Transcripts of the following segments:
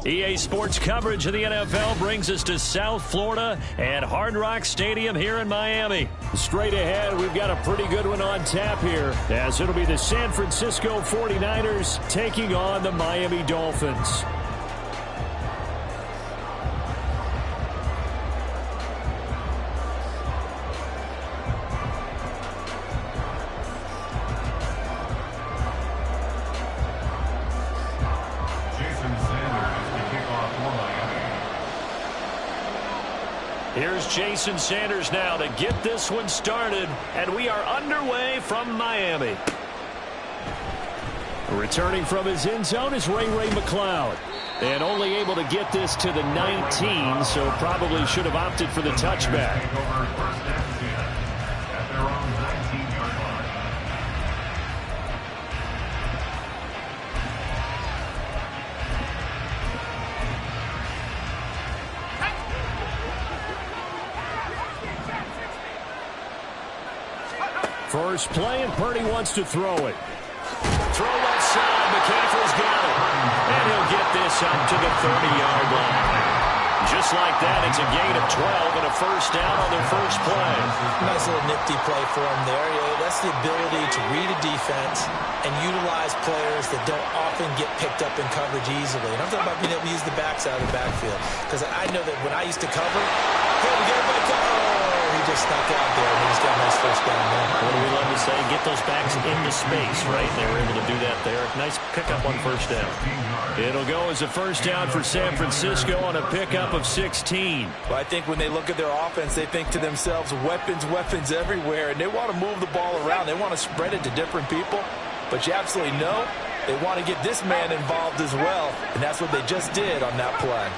EA Sports coverage of the NFL brings us to South Florida at Hard Rock Stadium here in Miami. Straight ahead, we've got a pretty good one on tap here, as it'll be the San Francisco 49ers taking on the Miami Dolphins. Here's Jason Sanders now to get this one started, and we are underway from Miami. Returning from his end zone is Ray McCloud, and only able to get this to the 19, so probably should have opted for the touchback. First play, and Purdy wants to throw it. Throw left side. McCaffrey's got it. And he'll get this up to the 30-yard line. Just like that, it's a gain of 12 and a first down on their first play. Nice little nifty play for him there. That's the ability to read a defense and utilize players that don't often get picked up in coverage easily. And I'm talking about being able to use the backside of the backfield. Because I know that when I used to cover, hey, we got everybody cover. He just snuck out there, and he's got a nice first down there. What do we love to say? Get those backs into space, right? They were able to do that there. Nice pickup on first down. It'll go as a first down for San Francisco on a pickup of 16. Well, I think when they look at their offense, they think to themselves, weapons everywhere, and they want to move the ball around. They want to spread it to different people, but you absolutely know they want to get this man involved as well, and that's what they just did on that play.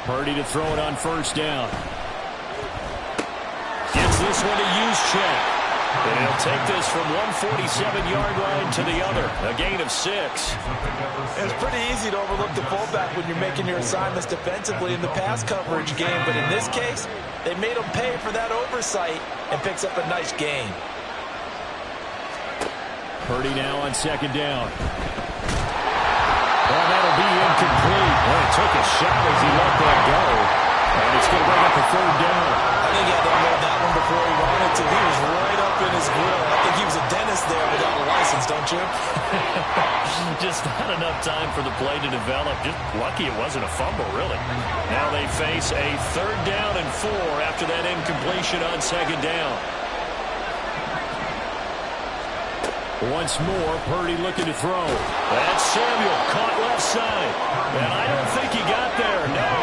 Purdy to throw it on first down. Gets this one to Juszczyk. And he'll take this from 147-yard line to the other. A gain of 6. It's pretty easy to overlook the fullback when you're making your assignments defensively in the pass coverage game. But in this case, they made him pay for that oversight and picks up a nice gain. Purdy now on second down. Well, that'll be incomplete. Well, he took a shot as he let that go. And it's going to bring up a third down. I think he had to unload that one before he wanted to. He was right up in his grill. I think he was a dentist there without a license, don't you? Just not enough time for the play to develop. Just lucky it wasn't a fumble, really. Now they face a third down and 4 after that incompletion on second down. Once more, Purdy looking to throw. That's Samuel, caught left side. And I don't think he got there, no.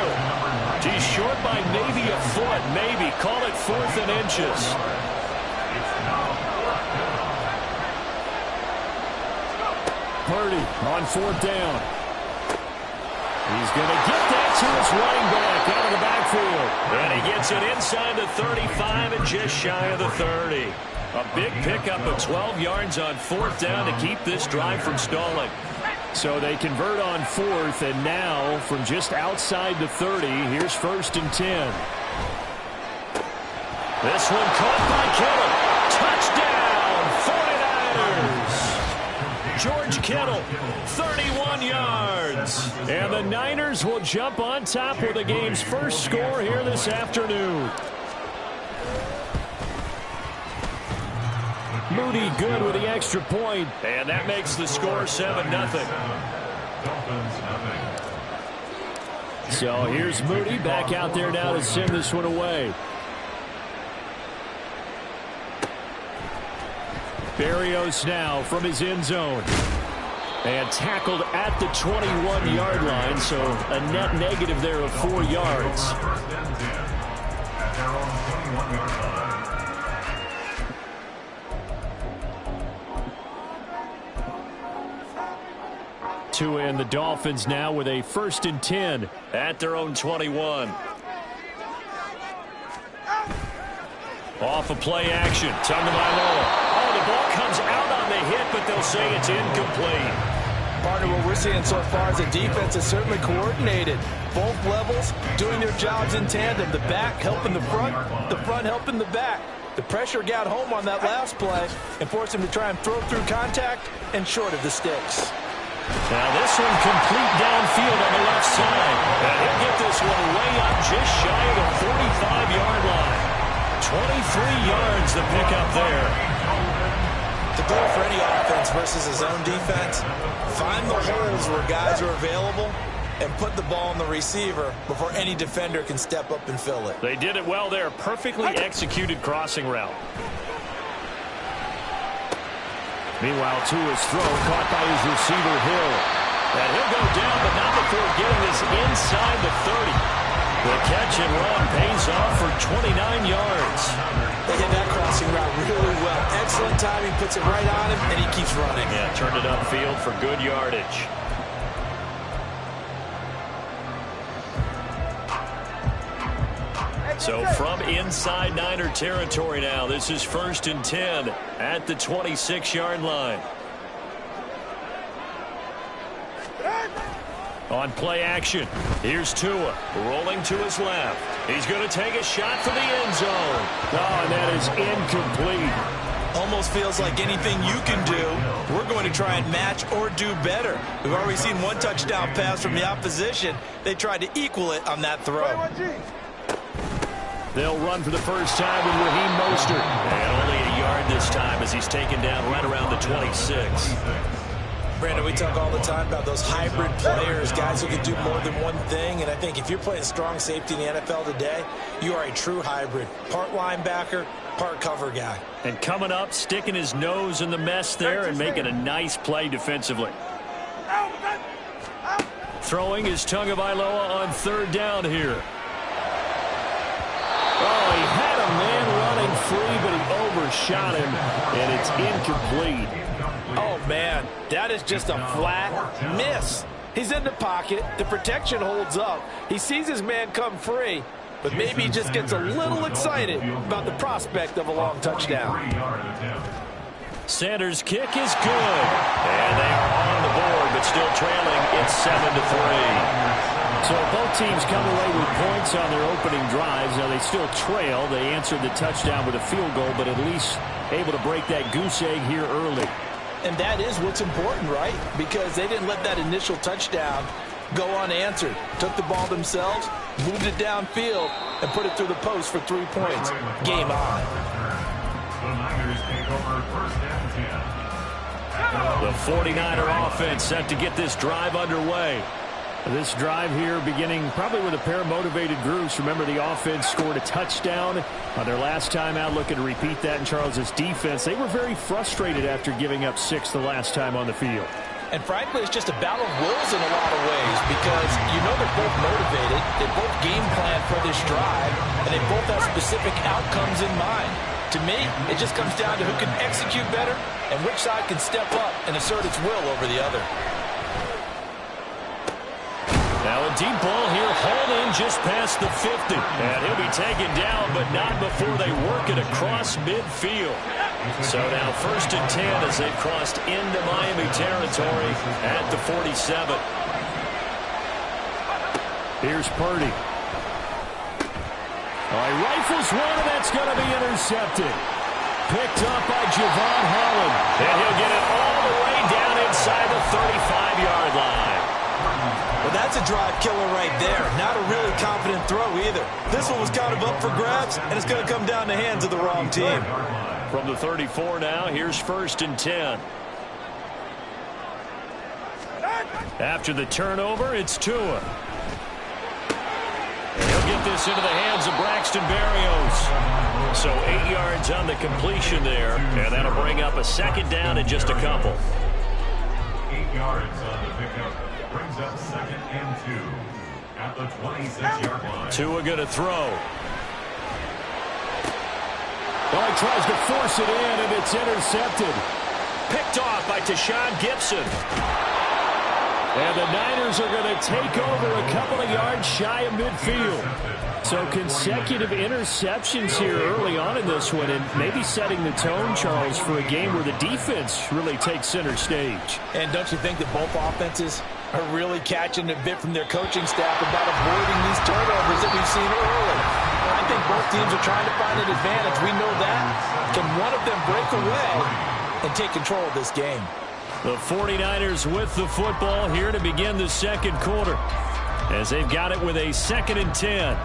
He's short by maybe a foot, maybe. Call it 4th and inches. Purdy on 4th down. He's going to get that to his running back out of the backfield. And he gets it inside the 35 and just shy of the 30. A big pickup of 12 yards on 4th down to keep this drive from stalling. So they convert on 4th, and now from just outside the 30, here's 1st and 10. This one caught by Kittle. Touchdown, 49ers. George Kittle, 31 yards. And the Niners will jump on top with the game's first score here this afternoon. Moody good with the extra point, and that makes the score 7-0. So here's Moody back out there now to send this one away. Berrios now from his end zone. And tackled at the 21-yard line, so a net negative there of 4 yards. To end the Dolphins now with a 1st and 10 at their own 21. Off of play action. Tagovailoa. Oh, the ball comes out on the hit, but they'll say it's incomplete. Partner, what we're seeing so far is the defense is certainly coordinated. Both levels doing their jobs in tandem. The back helping the front helping the back. The pressure got home on that last play and forced him to try and throw through contact and short of the sticks. Now this one complete downfield on yards to pick up there. The goal for any offense versus a zone defense, find the holes where guys are available and put the ball on the receiver before any defender can step up and fill it. They did it well there. Perfectly executed crossing route. Meanwhile, to his throw, caught by his receiver, Hill. And he'll go down, but not before getting this inside the 30. The catch and run pays off for 29 yards. They hit that crossing route really well. Excellent timing, puts it right on him, and he keeps running. Yeah, turned it upfield for good yardage. So from inside Niner territory now, this is 1st and 10 at the 26-yard line. On play action, here's Tua, rolling to his left. He's going to take a shot for the end zone. Oh, and that is incomplete. Almost feels like anything you can do, we're going to try and match or do better. We've already seen one touchdown pass from the opposition. They tried to equal it on that throw. They'll run for the first time with Raheem Mostert. And only a yard this time as he's taken down right around the 26. Brandon, we talk all the time about those hybrid players, guys who can do more than one thing. And I think if you're playing strong safety in the NFL today, you are a true hybrid. Part linebacker, part cover guy. And coming up, sticking his nose in the mess there and making a nice play defensively. Throwing is Tagovailoa on 3rd down here. Oh, he had a man running free, but he overshot him, and it's incomplete. Oh, man, that is just a flat miss. He's in the pocket. The protection holds up. He sees his man come free, but maybe he just gets a little excited about the prospect of a long touchdown. Sanders' kick is good. And they are on the board, but still trailing. It's 7-3. So both teams come away with points on their opening drives. Now they still trail. They answered the touchdown with a field goal, but at least able to break that goose egg here early. And that is what's important, right? Because they didn't let that initial touchdown go unanswered. Took the ball themselves, moved it downfield, and put it through the post for 3 points. Game on. The Niners take over 1st and 10. The 49er offense set to get this drive underway. This drive here beginning probably with a pair of motivated groups. Remember, the offense scored a touchdown on their last time out. Looking to repeat that in Charles' defense. They were very frustrated after giving up 6 the last time on the field. And frankly, it's just a battle of wills in a lot of ways because you know they're both motivated. They both game plan for this drive, and they both have specific outcomes in mind. To me, it just comes down to who can execute better and which side can step up and assert its will over the other. Now a deep ball here, hauled in just past the 50. And he'll be taken down, but not before they work it across midfield. So now 1st and 10 as they've crossed into Miami territory at the 47. Here's Purdy. He rifles one, and that's going to be intercepted. Picked up by Javon Holland. And he'll get it all the way down inside the 35-yard line. Well, that's a drive killer right there. Not a really confident throw either. This one was kind of up for grabs, and it's going to come down the hands of the wrong team. From the 34 now, here's 1st and 10. After the turnover, it's Tua. And he'll get this into the hands of Braxton Berrios. So 8 yards on the completion there, and that'll bring up a 2nd down in just a couple. 8 yards on the pickup. Brings up 2nd and 2 at the 26-yard line. Tua going to throw. He tries to force it in, and it's intercepted. Picked off by Tashawn Gibson. And the Niners are going to take over a couple of yards shy of midfield. So consecutive interceptions here early on in this one, and maybe setting the tone, Charles, for a game where the defense really takes center stage. And don't you think that both offenses are really catching a bit from their coaching staff about avoiding these turnovers that we've seen early? I think both teams are trying to find an advantage. We know that. Can one of them break away and take control of this game? The 49ers with the football here to begin the 2nd quarter, as they've got it with a 2nd and 10.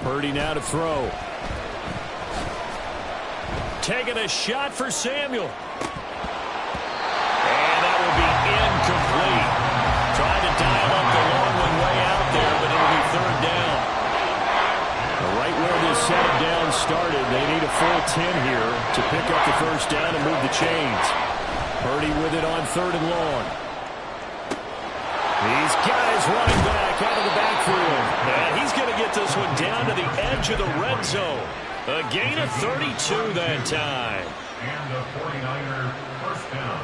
Purdy now to throw. Taking a shot for Samuel. And that will be incomplete. Trying to dial up the long one way out there, but it'll be third down. Right where this second down started, they need a full 10 here to pick up the first down and move the chains. Purdy with it on third and long. He's got his running back out of the backfield. And he's going to get this one down to the edge of the red zone. A gain of 32 that time. And the 49er first down.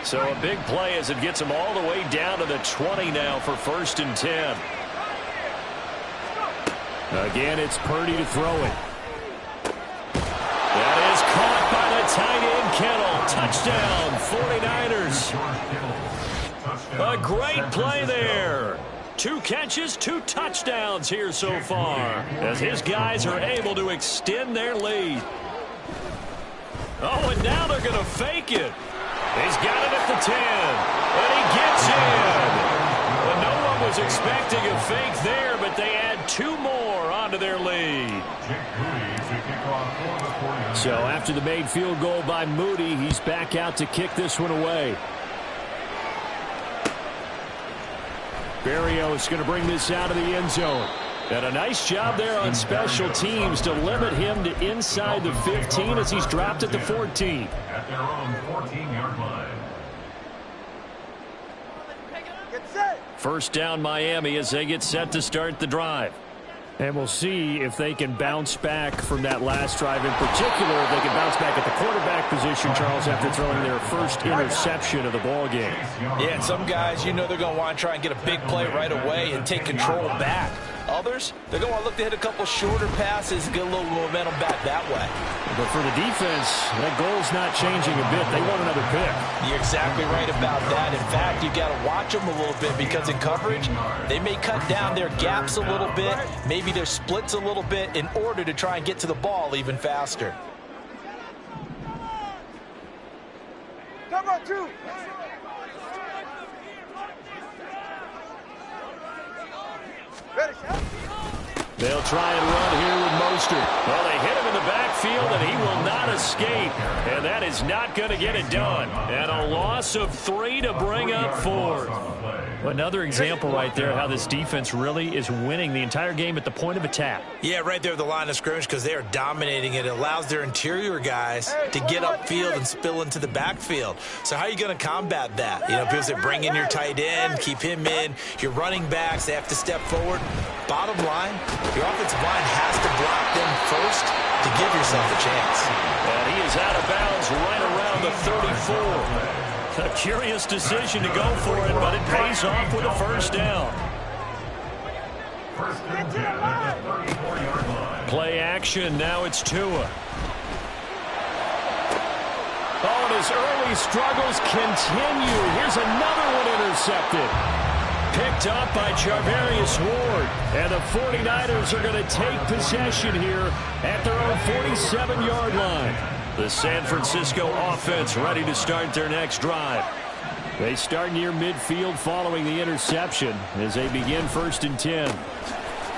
So a big play as it gets him all the way down to the 20 now for first and 10. Again, it's Purdy to throw it. That is caught by the tight end Kittle. Touchdown, 49ers. A great play there. 2 catches, 2 touchdowns here so far as his guys are able to extend their lead. Oh, and now they're going to fake it. He's got it at the 10, and he gets in. Well, no one was expecting a fake there, but they add 2 more onto their lead. So after the made field goal by Moody, he's back out to kick this one away. Berrios going to bring this out of the end zone. And a nice job there on special teams to limit him to inside the 15 as he's dropped at the 14. At their own 14-yard line. First down Miami as they get set to start the drive. And we'll see if they can bounce back from that last drive. In particular, if they can bounce back at the quarterback position, Charles, after throwing their first interception of the ball game. Yeah, and some guys, you know they're going to want to try and get a big play right away and take control back. Others, they're going to look to hit a couple shorter passes, get a little momentum back that way. But for the defense, that goal's not changing a bit. They want another pick. You're exactly right about that. In fact, you got to watch them a little bit because in coverage, they may cut down their gaps a little bit, maybe their splits a little bit in order to try and get to the ball even faster. Cover 2. They'll try and run here with Mostert. Well, they hit him in the backfield, and he will not escape. And that is not going to get it done. And a loss of 3 to bring up 4. Another example right there how this defense really is winning the entire game at the point of attack. Yeah, right there at the line of scrimmage because they are dominating it. It allows their interior guys to get upfield and spill into the backfield. So how are you going to combat that? You know, people say bring in your tight end, keep him in. Your running backs, they have to step forward. Bottom line, your offensive line has to block them first to give yourself a chance. And he is out of bounds right around the 34. A curious decision to go for it, but it pays off with a first down. First and 10 at the 34-yard line. Play action. Now it's Tua. Oh, and his early struggles continue. Here's another one intercepted. Picked up by Charvarius Ward. And the 49ers are going to take possession here at their own 47-yard line. The San Francisco offense ready to start their next drive. They start near midfield following the interception as they begin first and 10.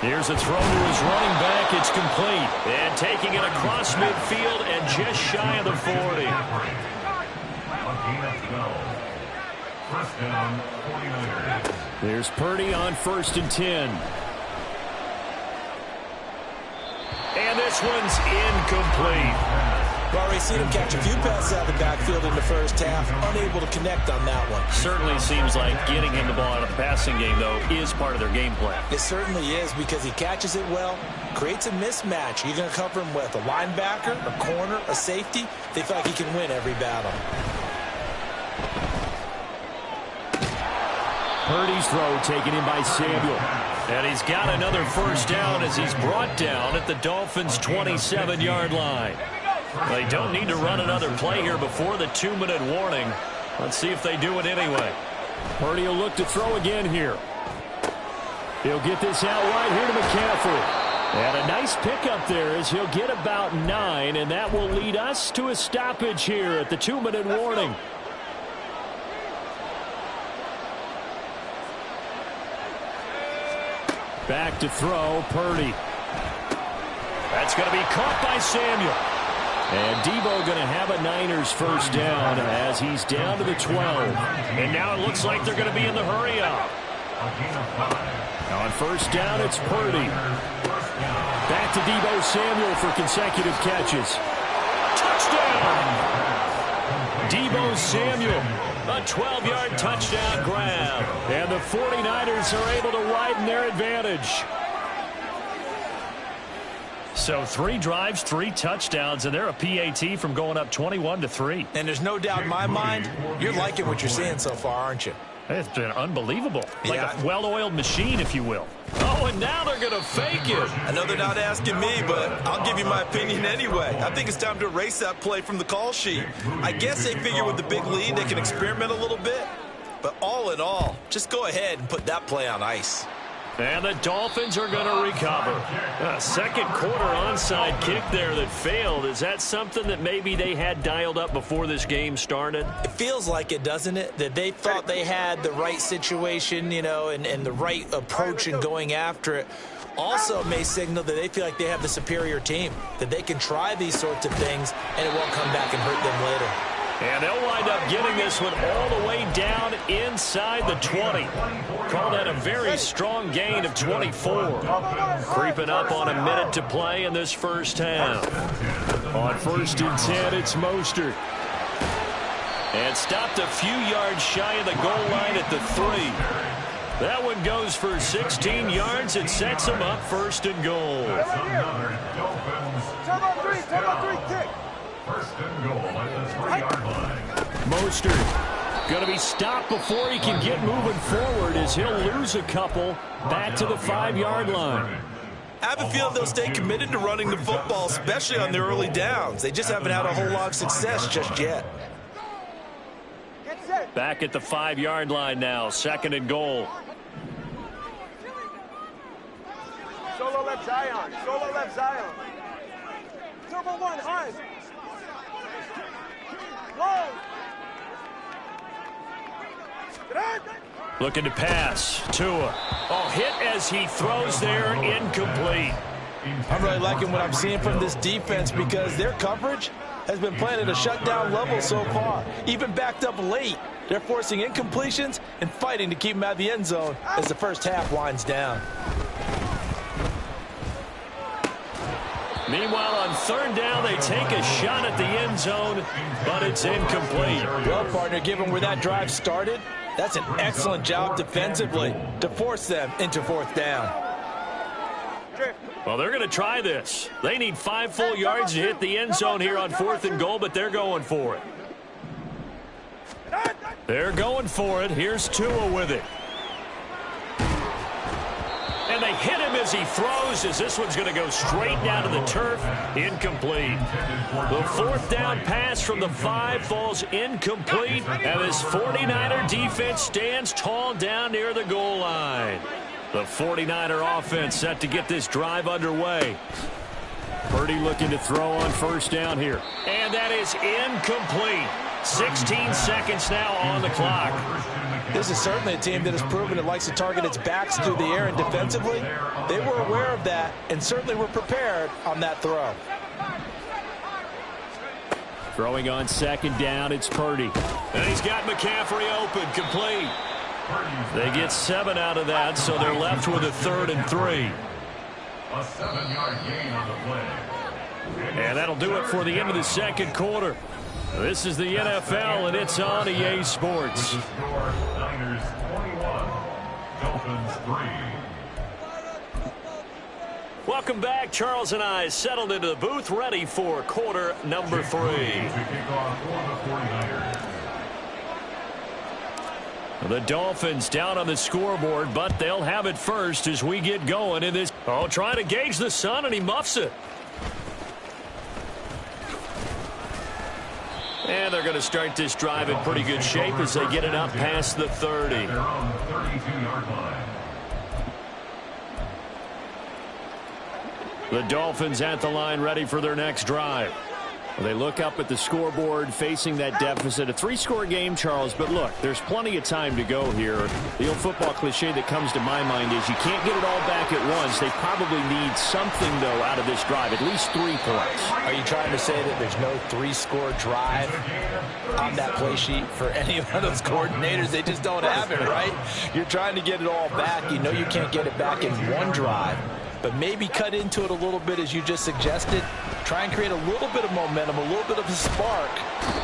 Here's a throw to his running back. It's complete. And taking it across midfield and just shy of the 40. First down, 49ers. There's Purdy on first and 10. And this one's incomplete. We've already seen him catch a few passes out of the backfield in the first half, unable to connect on that one. Certainly seems like getting him the ball out of the passing game, though, is part of their game plan. It certainly is because he catches it well, creates a mismatch. You're going to cover him with a linebacker, a corner, a safety. They feel like he can win every battle. Purdy's throw taken in by Samuel. And he's got another first down as he's brought down at the Dolphins' 27-yard line. They don't need to run another play here before the 2-minute warning. Let's see if they do it anyway. Purdy will look to throw again here. He'll get this out wide here to McCaffrey. And a nice pickup there as he'll get about 9, and that will lead us to a stoppage here at the 2-minute warning. Back to throw, Purdy. That's going to be caught by Samuel. And Debo going to have a Niners first down as he's down to the 12. And now it looks like they're going to be in the hurry-up. On first down, it's Purdy. Back to Debo Samuel for consecutive catches. Touchdown! Debo Samuel, a 12-yard touchdown grab. And the 49ers are able to widen their advantage. So 3 drives, 3 touchdowns, and they're a PAT from going up 21-3. And there's no doubt in my mind, you're liking what you're seeing so far, aren't you? It's been unbelievable. Like Yeah. a well-oiled machine, if you will. Oh, and now they're going to fake it. I know they're not asking me, but I'll give you my opinion anyway. I think it's time to erase that play from the call sheet. I guess they figure with the big lead they can experiment a little bit. But all in all, just go ahead and put that play on ice. And the Dolphins are going to recover. A second quarter onside kick there that failed. Is that something that maybe they had dialed up before this game started? It feels like it, doesn't it? That they thought they had the right situation, you know, and the right approach in going after it. Also may signal that they feel like they have the superior team, that they can try these sorts of things and it won't come back and hurt them later. And they'll wind up getting this one all the way down inside the 20. Call that a very strong gain of 24. Creeping up on a minute to play in this first half. On first and 10, it's Mostert. And stopped a few yards shy of the goal line at the 3. That one goes for 16 yards and sets him up first and goal. 10-on-3, kick. First and goal at the 3-yard line. Mostert going to be stopped before he can get moving forward as he'll lose a couple back to the 5-yard line. I have a feeling they'll stay committed to running the football, especially on their early downs. They just haven't had a whole lot of success just yet. Get set. Back at the 5-yard line now, second and goal. Solo left Zion. Solo left Zion. Turbo 1, high. Long. Looking to pass. Tua. Oh, hit as he throws there, incomplete. I'm really liking what I'm seeing from this defense because their coverage has been playing at a shutdown level so far. Even backed up late, they're forcing incompletions and fighting to keep them out of the end zone as the first half winds down. Meanwhile, on third down, they take a shot at the end zone, but it's incomplete. Well, partner, given where that drive started, that's an excellent job defensively to force them into fourth down. Well, they're going to try this. They need 5 full yards to hit the end zone here on fourth and goal, but they're going for it. They're going for it. Here's Tua with it. And they hit him as he throws, as this one's going to go straight down to the turf. Incomplete. The fourth down pass from the 5 falls incomplete, and this 49er defense stands tall down near the goal line. The 49er offense set to get this drive underway. Purdy looking to throw on first down here. And that is incomplete. 16 seconds now on the clock. This is certainly a team that has proven it likes to target its backs through the air, and defensively, they were aware of that and certainly were prepared on that throw. Throwing on second down, it's Purdy. And he's got McCaffrey open, complete. They get 7 out of that, so they're left with a 3rd and 3. A 7-yard gain on the play. And that'll do it for the end of the second quarter. This is the NFL, and it's on EA Sports. The score, Niners 21, Dolphins 3. Welcome back. Charles and I settled into the booth, ready for quarter number 3. To kick off for the 49ers. The Dolphins down on the scoreboard, but they'll have it first as we get going in this. Oh, trying to gauge the sun, and he muffs it. And they're going to start this drive in pretty good shape as they get it up past the 30. They're on the 32-yard line. The Dolphins at the line ready for their next drive. Well, they look up at the scoreboard facing that deficit. A 3-score game, Charles, but look, there's plenty of time to go here. The old football cliche that comes to my mind is you can't get it all back at once. They probably need something, though, out of this drive, at least 3 points. Are you trying to say that there's no 3-score drive on that play sheet for any one of those coordinators? They just don't have it, right? You're trying to get it all back. You know you can't get it back in one drive. But maybe cut into it a little bit, as you just suggested. Try and create a little bit of momentum, a little bit of a spark,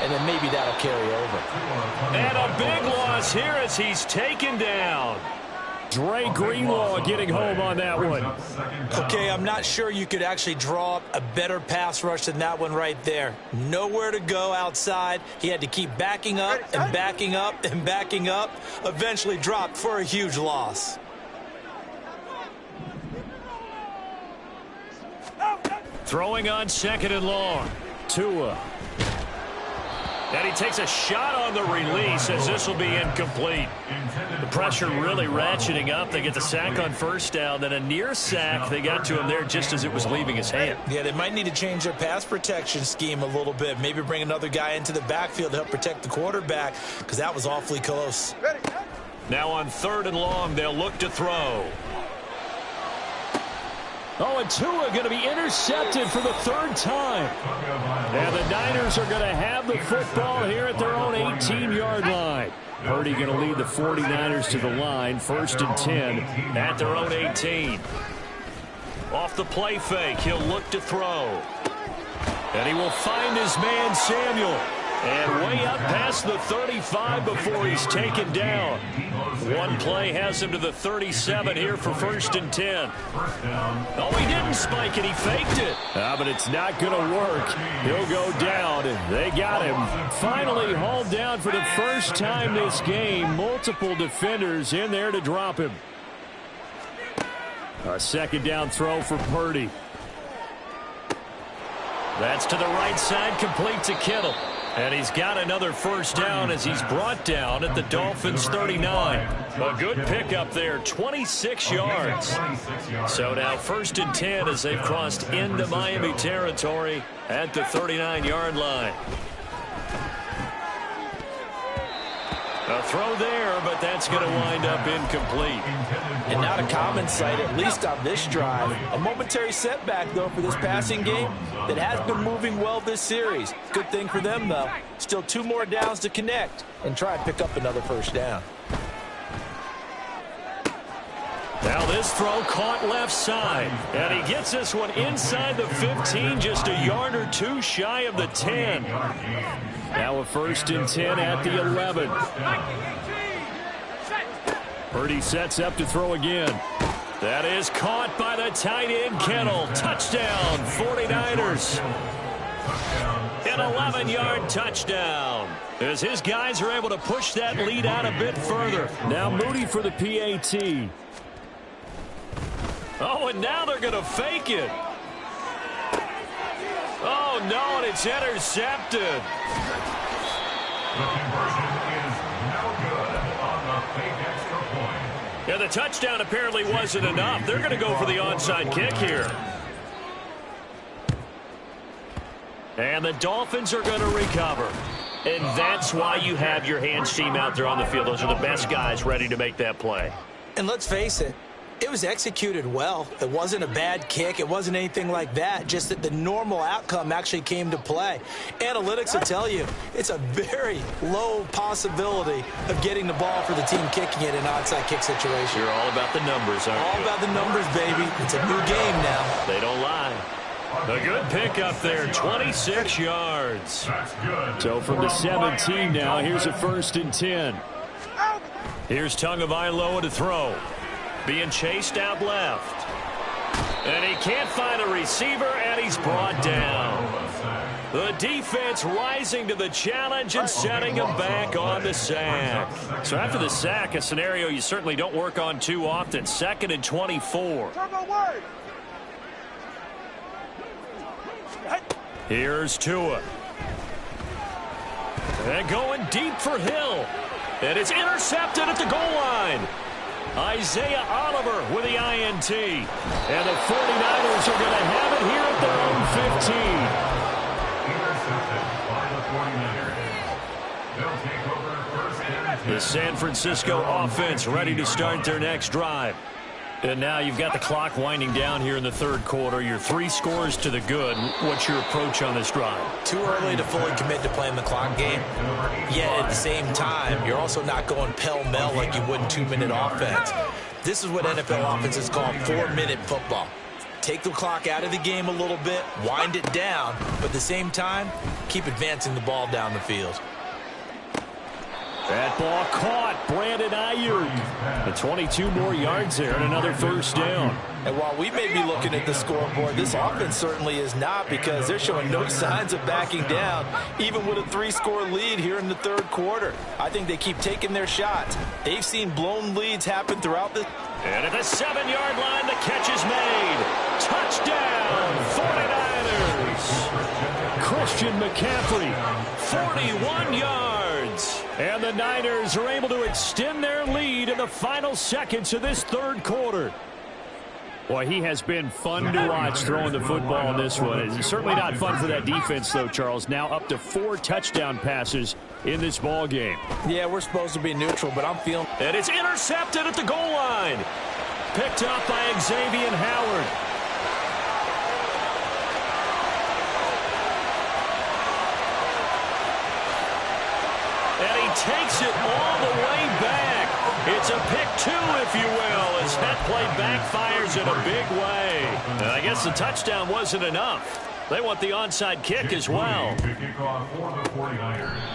and then maybe that'll carry over. And a big loss here as he's taken down. Dre Greenlaw getting home on that one. Okay, I'm not sure you could actually draw up a better pass rush than that one right there. Nowhere to go outside. He had to keep backing up and backing up and backing up. Eventually dropped for a huge loss. Throwing on 2nd and long. Tua. And he takes a shot on the release as this will be incomplete. The pressure really ratcheting up. They get the sack on 1st down. Then a near sack. They got to him there just as it was leaving his hand. Yeah, they might need to change their pass protection scheme a little bit. Maybe bring another guy into the backfield to help protect the quarterback, because that was awfully close. Now on 3rd and long, they'll look to throw. Oh, and Tua going to be intercepted for the 3rd time. And the Niners are going to have the football here at their own 18-yard line. Purdy going to lead the 49ers to the line, 1st and 10 at their own 18. Off the play fake, he'll look to throw. And he will find his man Samuel. And way up past the 35 before he's taken down. One play has him to the 37 here for 1st and 10. Oh, he didn't spike it. He faked it. But it's not going to work. He'll go down. They got him. Finally hauled down for the first time this game. Multiple defenders in there to drop him. A 2nd down throw for Purdy. That's to the right side, complete to Kittle. And he's got another 1st down as he's brought down at the Dolphins' 39. A good pickup there, 26 yards. So now 1st and 10 as they've crossed into Miami territory at the 39-yard line. A throw there, but that's going to wind up incomplete. And not a common sight, at least on this drive. A momentary setback, though, for this passing game that has been moving well this series. Good thing for them, though. Still 2 more downs to connect and try and pick up another 1st down. Now this throw caught left side. And he gets this one inside the 15, just a yard or 2 shy of the 10. Now a 1st and 10 at the 11. Purdy sets up to throw again. That is caught by the tight end Kittle. Touchdown, 49ers. An 11-yard touchdown. As his guys are able to push that lead out a bit further. Now Moody for the PAT. Oh, and now they're going to fake it. Oh, no, and it's intercepted. The conversion is no good on the fake extra point. Yeah, the touchdown apparently wasn't enough. They're going to go for the onside kick here. And the Dolphins are going to recover. And that's why you have your hands team out there on the field. Those are the best guys ready to make that play. And let's face it, it was executed well. It wasn't a bad kick. It wasn't anything like that. Just that the normal outcome actually came to play. Analytics will tell you it's a very low possibility of getting the ball for the team kicking it in an onside kick situation. You're all about the numbers, aren't you? All about the numbers, baby. It's a new game now. They don't lie. A good pickup there, 26 yards. So from the 17 now, here's a 1st and 10. Here's Tagovailoa to throw. Being chased out left. And he can't find a receiver, and he's brought down. The defense rising to the challenge and setting him back on the sack. So after the sack, a scenario you certainly don't work on too often. 2nd and 24. Here's Tua. And going deep for Hill. And it's intercepted at the goal line. Isaiah Oliver with the INT. And the 49ers are going to have it here at their own 15. The San Francisco offense ready to start their next drive. And now you've got the clock winding down here in the third quarter. You're 3 scores to the good. What's your approach on this drive? Too early to fully commit to playing the clock game. Yet at the same time, you're also not going pell-mell like you would in 2-minute offense. This is what NFL offenses call 4-minute football. Take the clock out of the game a little bit, wind it down, but at the same time, keep advancing the ball down the field. That ball caught. Brandon Ayuk. The 22 more yards there and another first down. And while we may be looking at the scoreboard, this offense certainly is not, because they're showing no signs of backing down, even with a 3-score lead here in the third quarter. I think they keep taking their shots. They've seen blown leads happen throughout the... And at the 7-yard line, the catch is made. Touchdown, 49ers. Christian McCaffrey, 41 yards. And the Niners are able to extend their lead in the final seconds of this third quarter. Boy, he has been fun to watch throwing the football in this one. It's certainly not fun for that defense, though, Charles. Now up to 4 touchdown passes in this ball game. Yeah, we're supposed to be neutral, but I'm feeling... And it's intercepted at the goal line. Picked up by Xavier Howard. And he takes it all the way back. It's a pick 2, if you will, as that play backfires in a big way. And I guess the touchdown wasn't enough. They want the onside kick as well.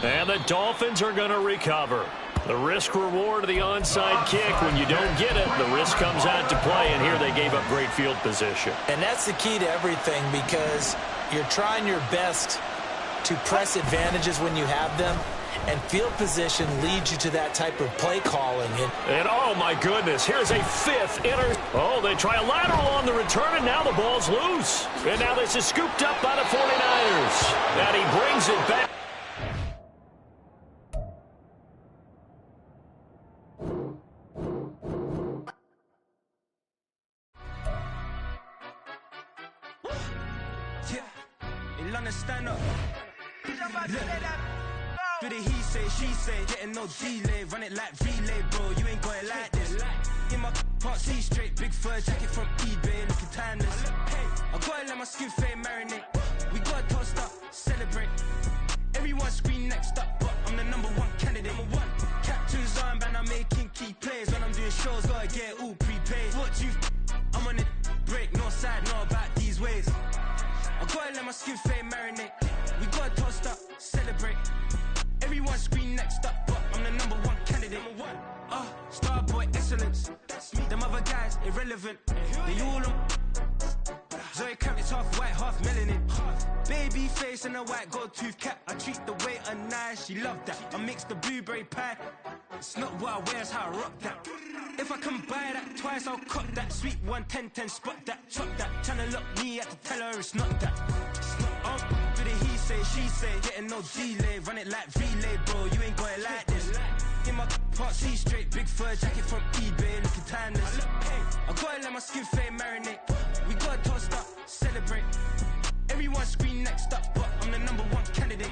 And the Dolphins are going to recover. The risk-reward of the onside kick, when you don't get it, the risk comes out to play, and here they gave up great field position. And that's the key to everything, because you're trying your best to press advantages when you have them, and field position leads you to that type of play calling. And oh my goodness, here's a 5th Oh, they try a lateral on the return, and now the ball's loose. And now this is scooped up by the 49ers. And he brings it back. Stand up. Do the he say, she say, getting no delay, run it like relay, bro. You ain't going like this. In my can't see straight, big fur jacket from eBay, looking timeless. I gotta let my skin fade marinate. We gotta toast up, celebrate. Everyone scream next up, but I'm the #1 candidate. Captain's armband, I'm making key plays. When I'm doing shows, gotta get all prepaid. What you? I'm on it, break, no side, no about these ways. I gotta let my skin fade marinate. We gotta toast up, celebrate. Everyone scream next up, but I'm the #1 candidate. Starboy excellence. Them other guys irrelevant. They all on. Zoe Camp, it's half white, half melanin. Baby face and a white gold tooth cap. I treat the waiter nice, she love that. I mix the blueberry pie. It's not what I wear, it's how I rock that. If I can buy that twice, I'll cut that. Sweet 110, spot that, chop that. Tryna lock me, I have to tell her it's not that. Do the he say, she say, getting no delay, run it like relay, bro. You ain't going like this. In my can't see straight, big fur jacket from eBay, looking timeless. I gotta let my skin fade marinate. We gotta toast up, celebrate. Everyone scream next up, but I'm the #1 candidate.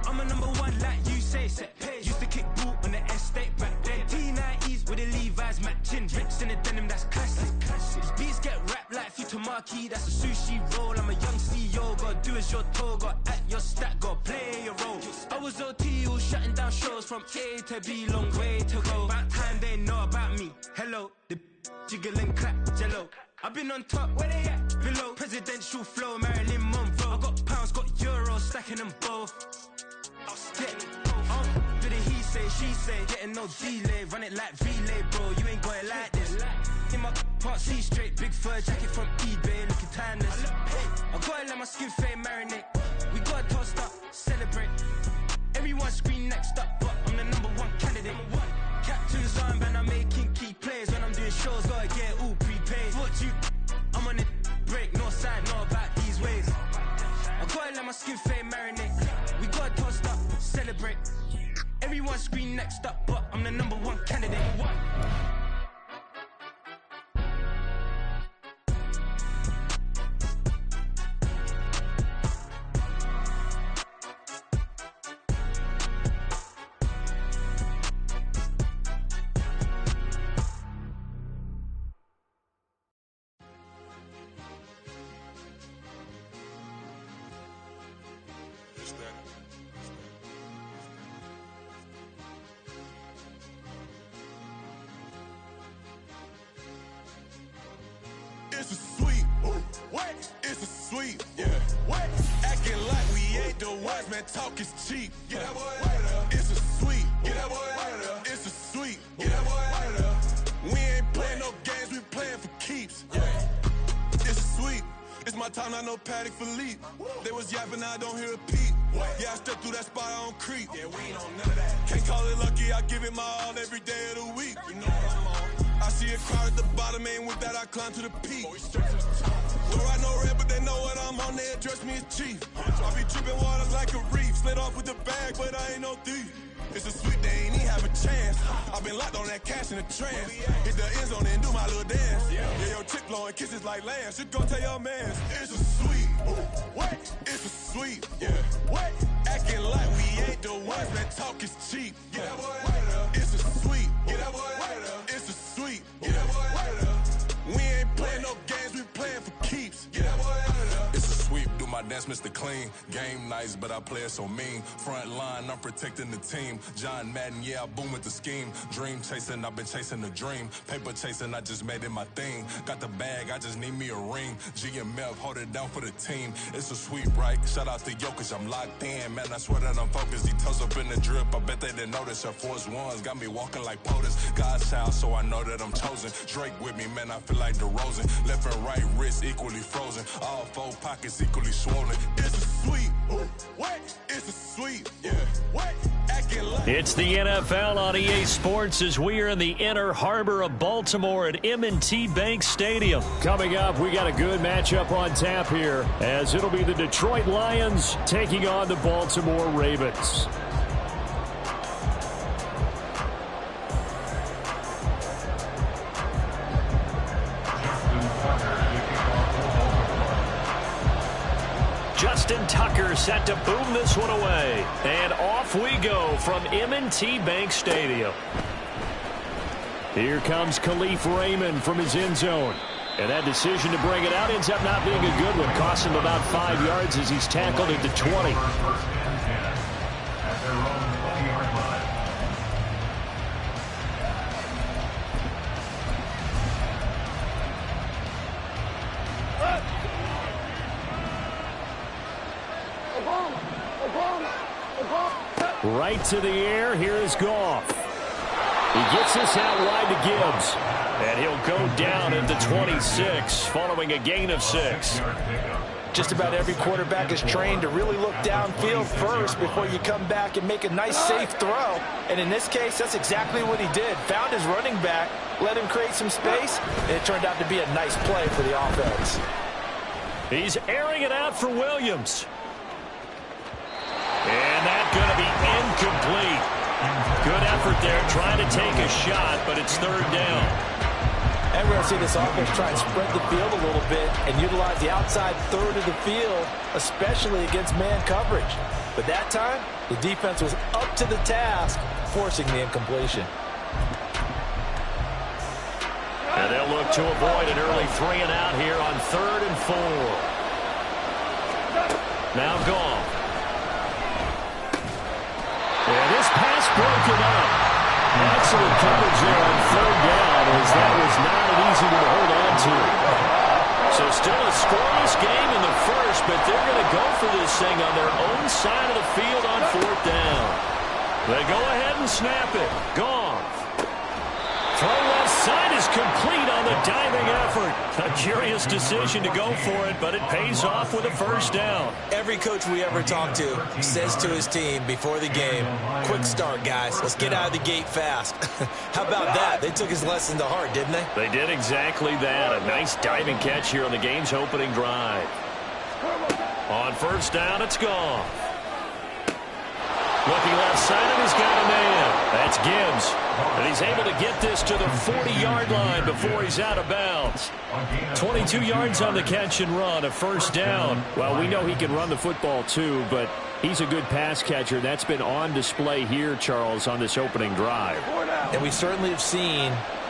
I'm a #1 like you say, set pace. Used to kick ball on the estate back then. T90s with the Levi's matching. Rips in the denim, that's classic. These beats get wrapped like Futamaki, that's a sushi roll. I'm a young CEO, gotta do as you're told. Gotta act your stat, gotta play your role. I was OT, all shutting down shows from A to B, long way to go. About time they know about me. Hello, the jiggle and clap, jello. I've been on top, where they at? Below, presidential flow, Marilyn Monroe. I got pounds, got euros, stacking them both. Do the he say, she say, getting no delay, run it like relay, bro. You ain't going like this. In my can't see straight, big fur jacket from eBay, looking timeless. I gotta let my skin fade marinate. We gotta toast up, celebrate. Everyone scream next up, but I'm the #1 candidate. Captain's armband, I'm making key plays. When I'm doing shows, gotta get all prepaid. What you? I'm on it, break, no side, no about these ways. I gotta let my skin fade marinate. We gotta toast up, celebrate. Everyone scream next up, but I'm the #1 candidate. It's a sweep. What? It's a sweep. Yeah. What? Acting like we ain't the ones, man. Talk is cheap. Get that boy out of there. It's a sweep. Get that boy out of there. It's a sweep. Get that boy out of there. We ain't playing no games. We playing for keeps. Yeah. It's a sweep. It's my time, not no Paddock Philippe. They was yapping, I don't hear a peep. Yeah, I step through that spot, I don't creep. Yeah, we ain't on none of that. Can't call it lucky, I give it my all every day of the week. You know what I'm on. I see a crowd at the bottom, and with that I climb to the peak. Throw out no red, but they know what I'm on, they address me as chief. I be tripping waters like a reef. Slid off with the bag, but I ain't no thief. It's a sweep, they ain't even have a chance. I've been locked on that cash in a trance. Hit the end zone and do my little dance. Yeah, your chick blowing kisses like Lance. You gon' tell your mans. It's a sweep. What? It's a sweep. Yeah. What? Acting like we ain't the ones, man. Talk is cheap. Get that boy out of there. It's a sweep. Get that boy out of there. It's a sweep. Get that boy out of there. We ain't playing no games, we playing for keeps. Get that boy out of there. It's a sweep. Do my dance, Mr. Clean. Game nice, but I play it so mean. Front line, I'm protecting the team. John Madden, yeah, I boom with the scheme. Dream chasing, I've been chasing the dream. Paper chasing, I just made it my thing. Got the bag, I just need me a ring. GMF, hold it down for the team. It's a sweep, right? Shout out to Jokic, I'm locked in. Man, I swear that I'm focused. He toes up in the drip, I bet they didn't notice. Air Force Ones got me walking like POTUS. God's child, so I know that I'm chosen. Drake with me, man, I feel like DeRozan. Left and right wrist equally frozen. All four pockets equally swollen. It's a sweep. What? It's a sweep. Yeah. What? Acting like... It's the NFL on EA Sports as we are in the inner harbor of Baltimore at M&T Bank Stadium. Coming up, we got a good matchup on tap here as it'll be the Detroit Lions taking on the Baltimore Ravens. Justin Tucker set to boom this one away. And off we go from M&T Bank Stadium. Here comes Khalif Raymond from his end zone. And that decision to bring it out ends up not being a good one. Cost him about 5 yards as he's tackled at the 20. Right to the air. Here is Goff. He gets this out wide to Gibbs. And he'll go down at the 26 following a gain of 6. Just about every quarterback is trained to really look downfield first before you come back and make a nice, safe throw. And in this case, that's exactly what he did. Found his running back, let him create some space, and it turned out to be a nice play for the offense. He's airing it out for Williams. And that's going to be incomplete. Good effort there, trying to take a shot, but it's third down. And we're going to see this offense try and spread the field a little bit and utilize the outside third of the field, especially against man coverage. But that time, the defense was up to the task, forcing the incompletion. And they'll look to avoid an early 3 and out here on 3rd and 4. Now Goff. And this pass broken up. Excellent coverage there on 3rd down as that was not an easy one to hold on to. So still a scoreless game in the first, but they're going to go for this thing on their own side of the field on 4th down. They go ahead and snap it. Goff. Throw left side is complete on the diving effort. A curious decision to go for it, but it pays off with a first down. Every coach we ever talk to says to his team before the game, quick start, guys. Let's get out of the gate fast. How about that? They took his lesson to heart, didn't they? They did exactly that. A nice diving catch here on the game's opening drive. On 1st down, it's gone. Looking left side, and he's got a man. That's Gibbs. And he's able to get this to the 40-yard line before he's out of bounds. 22 yards on the catch and run, a first down. Well, we know he can run the football too, but he's a good pass catcher. That's been on display here, Charles, on this opening drive. And we certainly have seen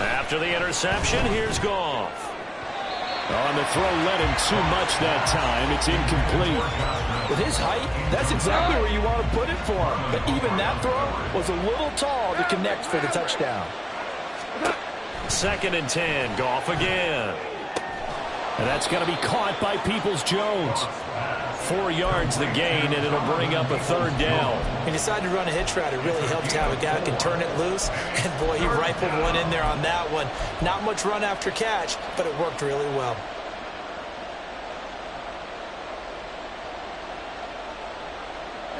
After the interception, here's Goff. On the throw, led him too much that time. It's incomplete. With his height, that's exactly where you want to put it for him. But even that throw was a little tall to connect for the touchdown. 2nd and 10. Goff again. And that's going to be caught by Peoples-Jones. 4 yards the gain, and it'll bring up a 3rd down. He decided to run a hitch route. It really helped to have a guy who can turn it loose. And, boy, he rifled one in there on that one. Not much run after catch, but it worked really well.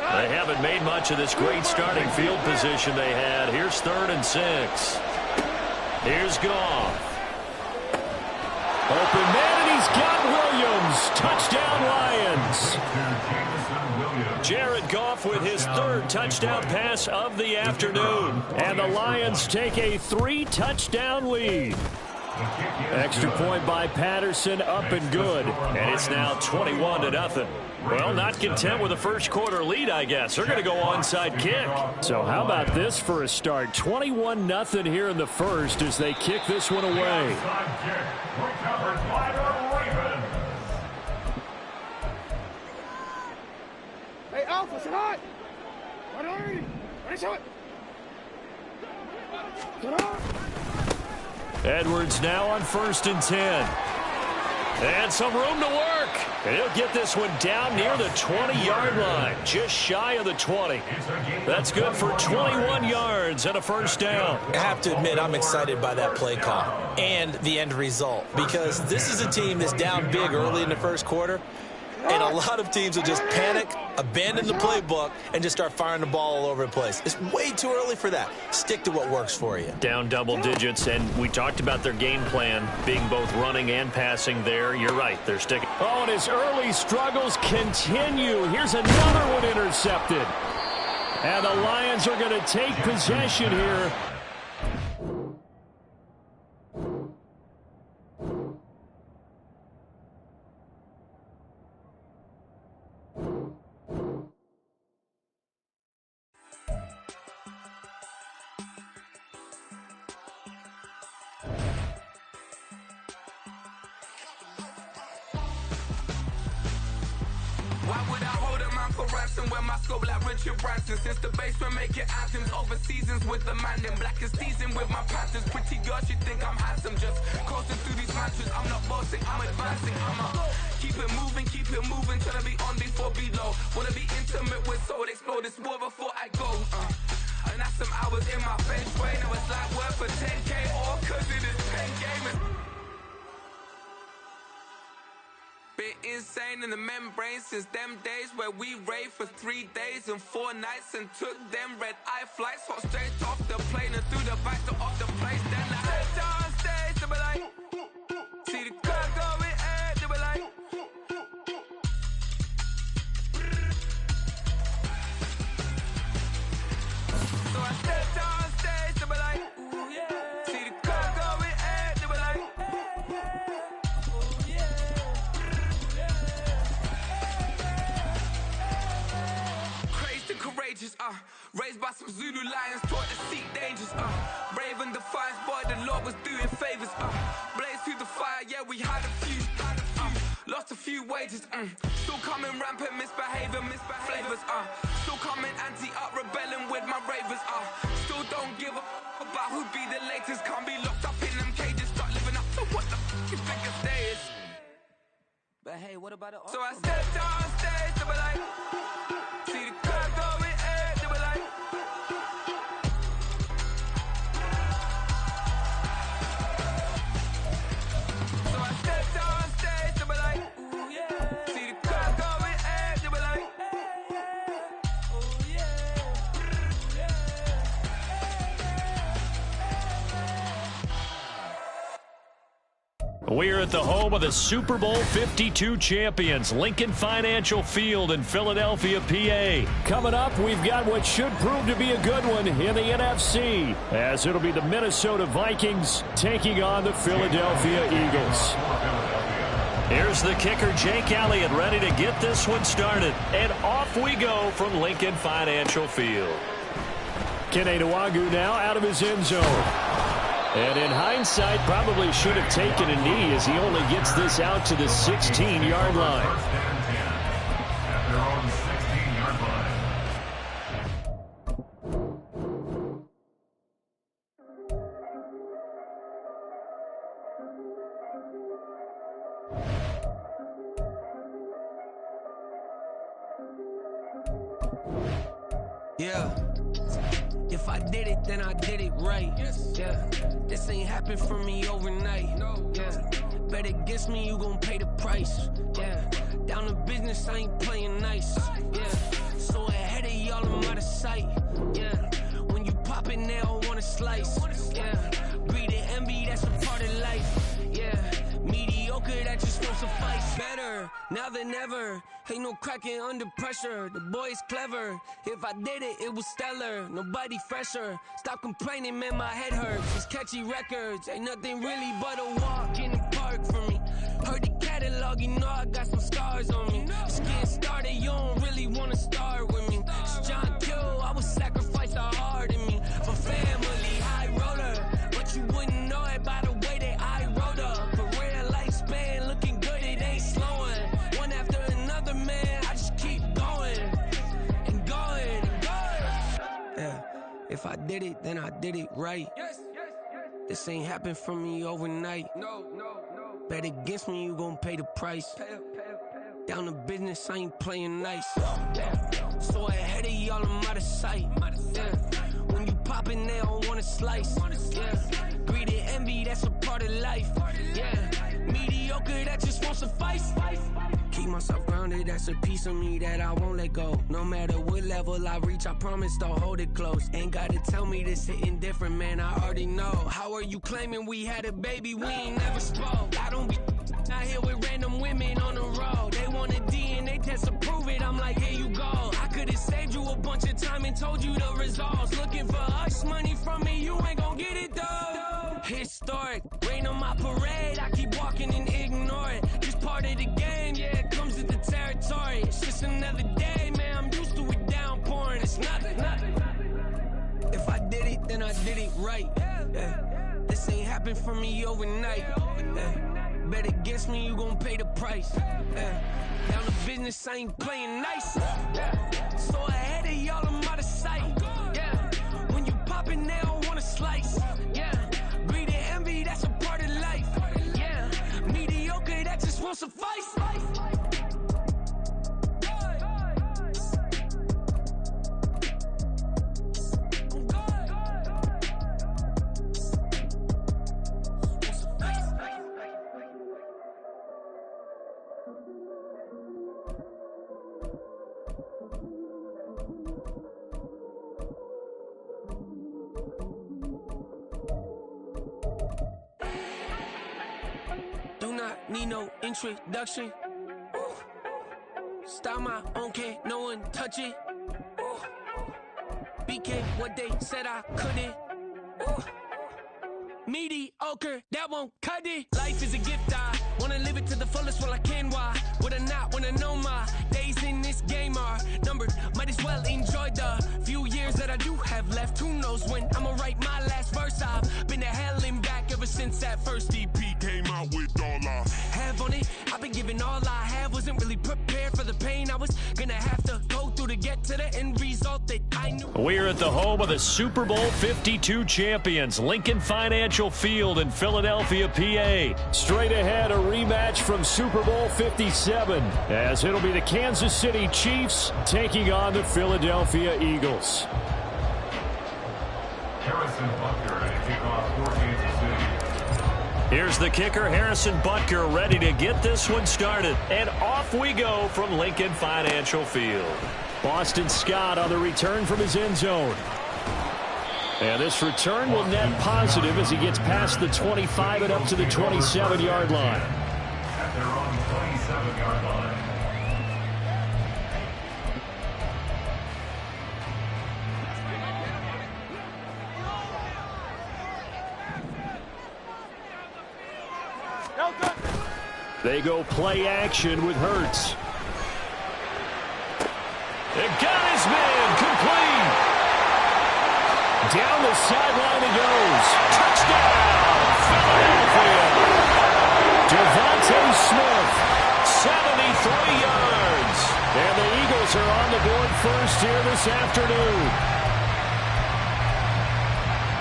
They haven't made much of this great starting field position they had. Here's 3rd and 6. Here's Goff. Open man, and he's got Williams. Touchdown, Lions. Jared Goff with his 3rd touchdown pass of the afternoon. And the Lions take a 3-touchdown lead. Extra point by Patterson, up and good. And it's now 21-0. Well, not content with a first-quarter lead, I guess. They're going to go onside kick. So how about this for a start? 21-0 here in the first as they kick this one away. Hey, Alpha, sit hot! Edwards now on 1st and 10. And some room to work. And he'll get this one down near the 20-yard line, just shy of the 20. That's good for 21 yards and a 1st down. I have to admit, I'm excited by that play call and the end result, because this is a team that's down big early in the first quarter, and a lot of teams will just panic, abandon the playbook, and just start firing the ball all over the place. It's way too early for that. Stick to what works for you. Down double digits, and we talked about their game plan being both running and passing there. You're right, they're sticking. Oh, and his early struggles continue. Here's another one intercepted. And the Lions are going to take possession here. Why would I hold a man for ransom when my scope like Richard Branson? Since the basement making anthems over seasons with the man, then black is seasoned with my panthers. Pretty girls, you think I'm handsome, just coasting through these mantras. I'm not bossing, I'm advancing. Keep it moving, trying to be on before below. Wanna be intimate with soul, explode this war before I go. And that's some hours in my bench way. Now it's like work for 10K, all cause it is 10 gamers. Bit insane in the membrane since them days where we raved for 3 days and 4 nights and took them red eye flights, hot straight off the plane and through the back door of the place. Then I stepped on stage, they were like, see the crowd going ahead, they were like, so I stepped on stage, they were like, ooh yeah, see the crowd going ahead, they were like, ooh yeah. Courageous, raised by some Zulu lions, taught to seek dangers, brave and defiant, boy, the Lord was doing favors, blaze through the fire, yeah, we had a few, lost a few wages, still coming rampant, misbehavior, flavors, still coming anti-up, rebelling with my ravers, still don't give a about who be the latest, can't be locked up in them cages, start living up to what the fuck you think your day is. But hey, what about it? So I stepped on stage, they were like, see the crowd going ahead, they were like, so I stepped on stage, they were like, ooh yeah, see the crowd going ahead, they were like, ooh yeah, We're at the home of the Super Bowl 52 champions, Lincoln Financial Field in Philadelphia, PA. Coming up, we've got what should prove to be a good one in the NFC, as it'll be the Minnesota Vikings taking on the Philadelphia Eagles. Here's the kicker, Jake Elliott, ready to get this one started. And off we go from Lincoln Financial Field. Kenenuagu now out of his end zone. And in hindsight, probably should have taken a knee as he only gets this out to the 16-yard line. First and 10 at their own 16-yard line. Yeah. If I did it, then I did it right. Yeah. This ain't happened for me overnight. Yeah. Bet against me, you gon' pay the price. Yeah. Down to business, I ain't playing nice. Yeah. So ahead of y'all, I'm out of sight. Yeah. When you pop it, they don't wanna slice. Yeah. Breed and envy, that's a part of life. Yeah. Mediocre, that just won't suffice. Better now than ever. Ain't no cracking under pressure. The boy's clever. If I did it, it was stellar. Nobody fresher. Stop complaining, man, my head hurts. It's catchy records. Ain't nothing really but a walk in the park for me. Heard the catalog, you know I got some scars on me. Just getting started, you don't really wanna start with me. It's John Kill, I would sacrifice a heart in me. For family, high roller. But you wouldn't know it by the way that I wrote up. Career lifespan looking good, it ain't slowing. One after another, man, I just keep going. And going, and going. Yeah, if I did it, then I did it right. This ain't happened for me overnight. No. Bet against me, you gon' pay the price. Down to business, I ain't playing nice. Yeah. So ahead of y'all, I'm out of sight. Yeah. When you poppin', they don't wanna slice. Yeah. Greed and envy, that's a part of life. Yeah. Mediocre, that just won't suffice. Keep myself grounded, that's a piece of me that I won't let go. No matter what level I reach, I promise to hold it close. Ain't gotta tell me this hitting different, man, I already know. How are you claiming we had a baby, we ain't never spoke? I don't be out here with random women on the road. They want a DNA test to prove it, I'm like, here you go. I could've saved you a bunch of time and told you the results. Looking for hush money from me, you ain't gon' get it though. Historic, rain on my parade, I keep walking and ignore it. Just part of the game, yeah, it comes with the territory. It's just another day, man, I'm used to it downpouring. It's nothing. If I did it, then I did it right. Yeah. This ain't happened for me overnight. Yeah. Bet against me, you gon' pay the price. Yeah. Down to business, I ain't playing nice. Yeah. So ahead of y'all, I'm out of sight. Yeah. When you poppin', they don't wanna slice. Yeah. Greed and envy, that's a part of life. Yeah. Mediocre, that just won't suffice. Need no introduction. Ooh. Start my own, can't no one touch it. Ooh. Became what they said I couldn't. Ooh. Mediocre, that won't cut it. Life is a gift, I wanna live it to the fullest while I can. Why would I not wanna know my days in this game are numbered? Might as well enjoy the few years that I do have left. Who knows when I'ma write my last verse? I've been to hell and back ever since that first EP came out with all I have on it. I've been giving all I have, wasn't really prepared for the pain I was gonna have to go through to get to the end result that I knew. We're at the home of the Super Bowl 52 champions, Lincoln Financial Field in Philadelphia, PA. Straight ahead, a rematch from Super Bowl 57, as it'll be the Kansas City Chiefs taking on the Philadelphia Eagles. Harrison Butker at kickoff for Kansas City. Here's the kicker, Harrison Butker, ready to get this one started. And off we go from Lincoln Financial Field. Boston Scott on the return from his end zone. And this return will net positive as he gets past the 25 and up to the 27-yard line. At their own 27-yard line. They go play action with Hurts. It got his man complete. Down the sideline he goes. Touchdown, Philadelphia. Devontae Smith, 73 yards. And the Eagles are on the board first here this afternoon.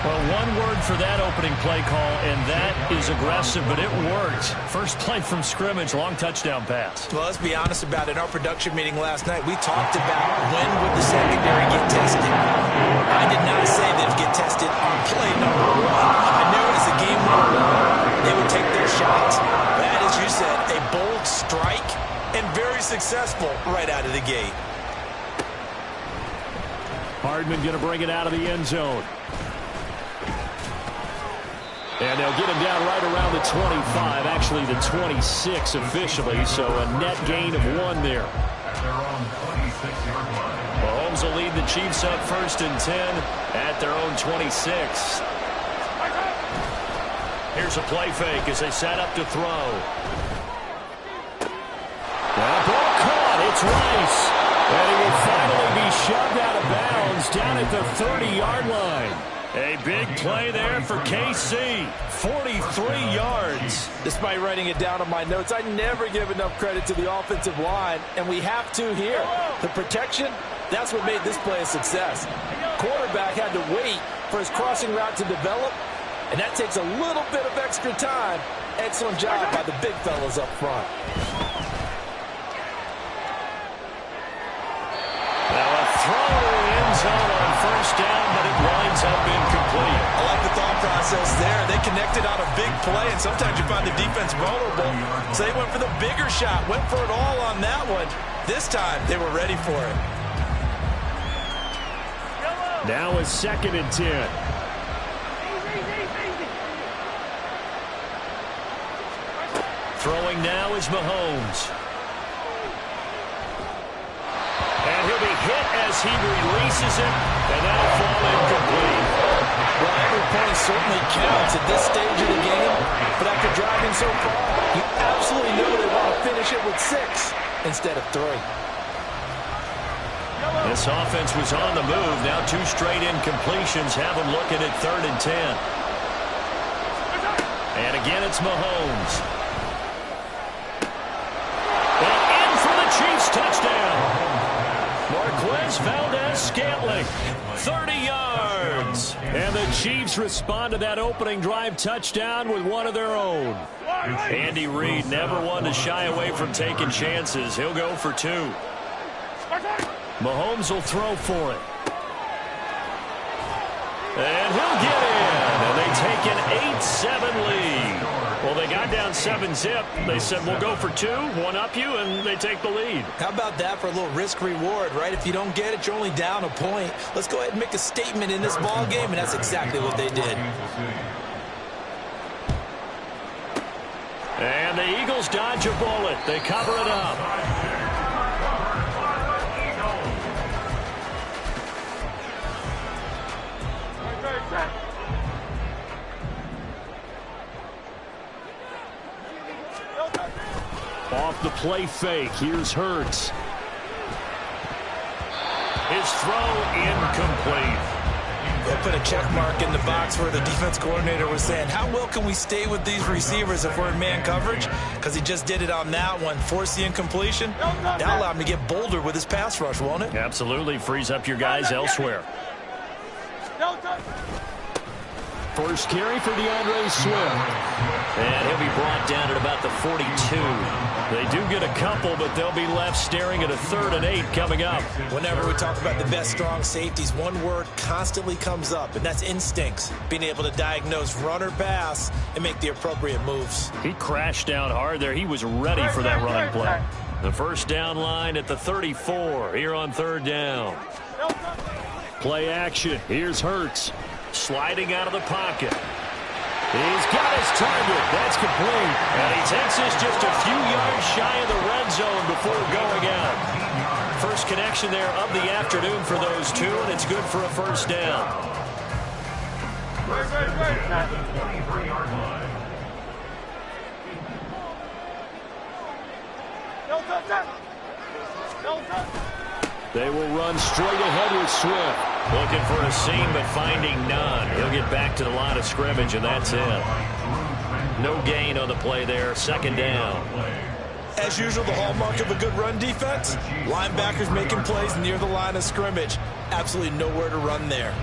Well, one word for that opening play call, and that is aggressive, but it worked. First play from scrimmage, long touchdown pass. Well, let's be honest about it. In our production meeting last night, we talked about when would the secondary get tested. I did not say they'd get tested on play number 1. I knew as the game went along, they would take their shots. That, as you said, a bold strike and very successful right out of the gate. Hardman going to bring it out of the end zone. And they'll get him down right around the 25, actually the 26 officially, so a net gain of 1 there. Mahomes will lead the Chiefs up 1st and 10 at their own 26. Here's a play fake as they set up to throw. And a ball caught. It's Rice. And he will finally be shoved out of bounds down at the 30-yard line. A big play there for KC. 43 yards. Despite writing it down on my notes, I never give enough credit to the offensive line, and we have to here. The protection, that's what made this play a success. Quarterback had to wait for his crossing route to develop, and that takes a little bit of extra time. Excellent job by the big fellas up front. Now a throw to the end zone on 1st down, but it winds up incomplete. I like the thought process there. They connected on a big play, and sometimes you find the defense vulnerable. So they went for the bigger shot, went for it all on that one. This time, they were ready for it. Now is 2nd and 10. Throwing now is Mahomes. And he'll be hit as he releases it, and that'll fall incomplete. Well, every point certainly counts at this stage of the game, but after driving so far, you absolutely know they want to finish it with 6 instead of 3. This offense was on the move. Now 2 straight incompletions have them looking at 3rd and 10. And again, it's Mahomes. And in for the Chiefs touchdown. Marquez Valdez-Scantling, 30 yards. And the Chiefs respond to that opening drive touchdown with one of their own. Andy Reid never one to shy away from taking chances. He'll go for 2. Mahomes will throw for it. And he'll get in. And they take an 8-7 lead. Well, they got down 7-zip. They said, we'll go for 2, one up you, and they take the lead. How about that for a little risk-reward, right? If you don't get it, you're only down a point. Let's go ahead and make a statement in this ball game, and that's exactly what they did. And the Eagles dodge a bullet. They cover it up. Off the play fake. Here's Hurts. His throw incomplete. They put a check mark in the box where the defense coordinator was saying, how well can we stay with these receivers if we're in man coverage? Because he just did it on that one. Force the incompletion. That allowed him to get bolder with his pass rush, won't it? Absolutely. Frees up your guys elsewhere. First carry for DeAndre Swift. And he'll be brought down at about the 42. They do get a couple, but they'll be left staring at a 3rd and 8 coming up. Whenever we talk about the best strong safeties, one word constantly comes up, and that's instincts. Being able to diagnose run or pass and make the appropriate moves. He crashed down hard there. He was ready for that running play. The first down line at the 34 here on 3rd down. Play action. Here's Hurts. Sliding out of the pocket. He's got his target. That's complete. And he takes this just a few yards shy of the red zone before going out. First connection there of the afternoon for those two, and it's good for a first down. They will run straight ahead with Swift. Looking for a seam, but finding none. He'll get back to the line of scrimmage, and that's it. No gain on the play there. Second down. As usual, the hallmark of a good run defense, linebackers making plays near the line of scrimmage. Absolutely nowhere to run there.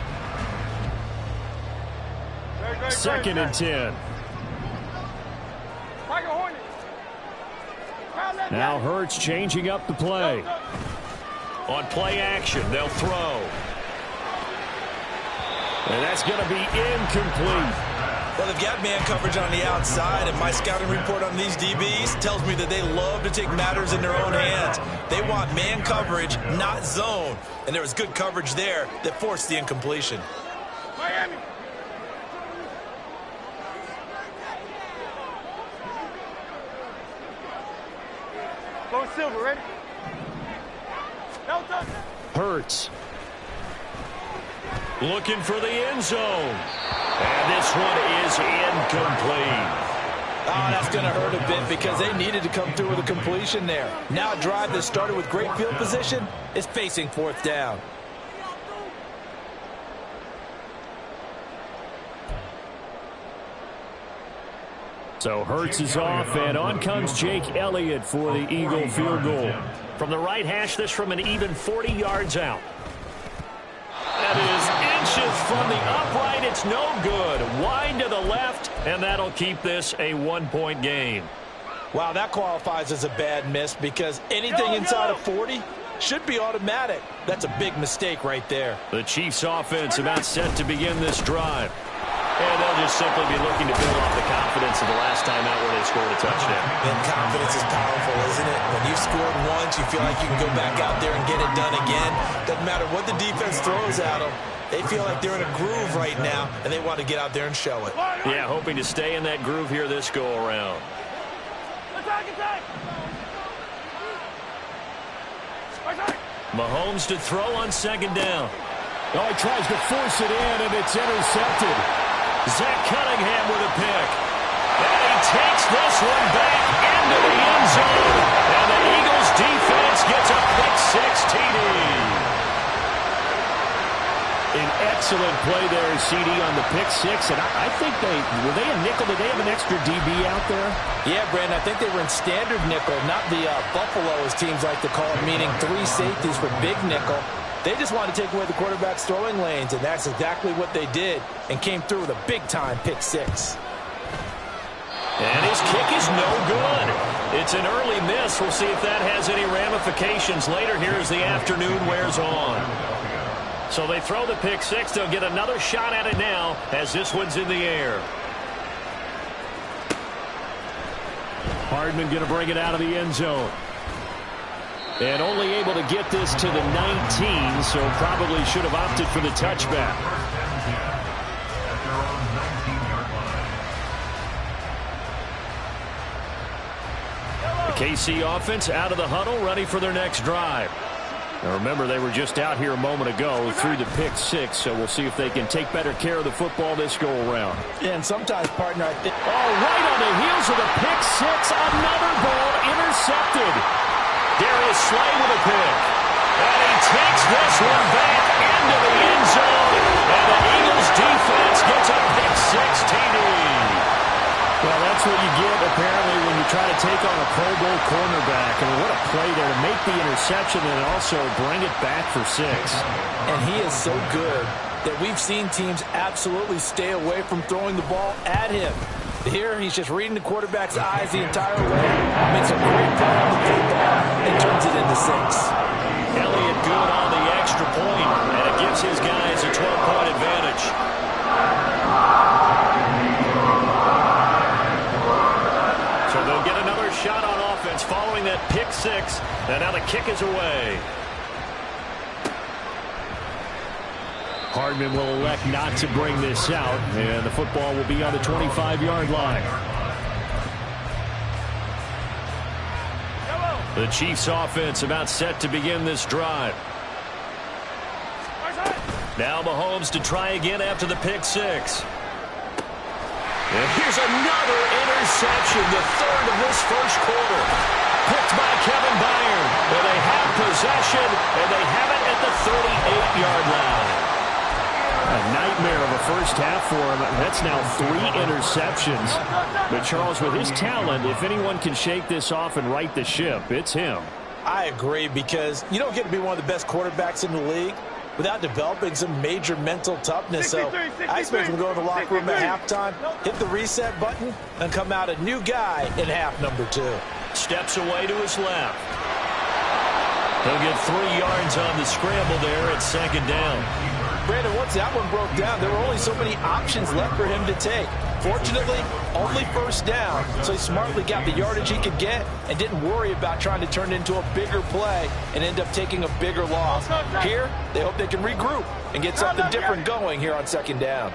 Second and 10. Now Hurts changing up the play. On play action, they'll throw. And that's going to be incomplete. Well, they've got man coverage on the outside, and my scouting report on these DBs tells me that they love to take matters in their own hands. They want man coverage, not zone. And there was good coverage there that forced the incompletion. Miami. Go Silver, ready? Hurts. Looking for the end zone. And this one is incomplete. Oh, that's going to hurt a bit because they needed to come through with a completion there. Now a drive that started with great field position is facing fourth down. So Hurts is off, and on comes Jake Elliott for the Eagle field goal. From the right hash, this from an even 40 yards out. That is inches from the upright. It's no good. Wide to the left, and that'll keep this a one-point game. Wow, that qualifies as a bad miss because anything inside of 40 should be automatic. That's a big mistake right there. The Chiefs offense about set to begin this drive. And they'll just simply be looking to build off the confidence of the last time out where they scored a touchdown. And confidence is powerful, isn't it? When you've scored once, you feel like you can go back out there and get it done again. Doesn't matter what the defense throws at them. They feel like they're in a groove right now, and they want to get out there and show it. Yeah, hoping to stay in that groove here this go-around. Mahomes to throw on second down. Oh, he tries to force it in, and it's intercepted. Zach Cunningham with a pick. And he takes this one back into the end zone. And the Eagles defense gets a pick six TD. An excellent play there, CD, on the pick six. And I think were they a nickel? Did they have an extra DB out there? Yeah, Brandon, I think they were in standard nickel, not the Buffalo, as teams like to call it, meaning three safeties for big nickel. They just wanted to take away the quarterback's throwing lanes, and that's exactly what they did, and came through with a big-time pick six. And his kick is no good. It's an early miss. We'll see if that has any ramifications later here as the afternoon wears on. So they throw the pick six. They'll get another shot at it now as this one's in the air. Hardman going to bring it out of the end zone. And only able to get this to the 19, so probably should have opted for the touchback. The KC offense out of the huddle, ready for their next drive. Now remember, they were just out here a moment ago through the pick six, so we'll see if they can take better care of the football this go-around. Yeah, and sometimes, partner, I think... Oh, right on the heels of the pick six, another ball intercepted. Darius Slay with a pick. And he takes this one back into the end zone. And the Eagles defense gets a pick six TD. Well, that's what you get, apparently, when you try to take on a Pro Bowl cornerback. And what a play there to make the interception and also bring it back for six. And he is so good that we've seen teams absolutely stay away from throwing the ball at him. Here, he's just reading the quarterback's eyes the entire way, makes a great play on the football, and turns it into six. Elliott good on the extra point, and it gives his guys a 12-point advantage. So they'll get another shot on offense following that pick six, and now the kick is away. Hardman will elect not to bring this out, and the football will be on the 25-yard line. The Chiefs offense about set to begin this drive. Now Mahomes to try again after the pick six. And here's another interception, the third of this first quarter. Picked by Kevin Byard. And they have possession, and they have it at the 38-yard line. A nightmare of a first half for him. That's now 3 interceptions. But Charles, with his talent, if anyone can shake this off and right the ship, it's him. I agree, because you don't get to be one of the best quarterbacks in the league without developing some major mental toughness. So I expect him to go in the locker room at halftime, hit the reset button, and come out a new guy in half number 2. Steps away to his left. He'll get 3 yards on the scramble there at second down. Brandon, once that one broke down, there were only so many options left for him to take. Fortunately, only first down, so he smartly got the yardage he could get and didn't worry about trying to turn it into a bigger play and end up taking a bigger loss. Here, they hope they can regroup and get something different going here on second down.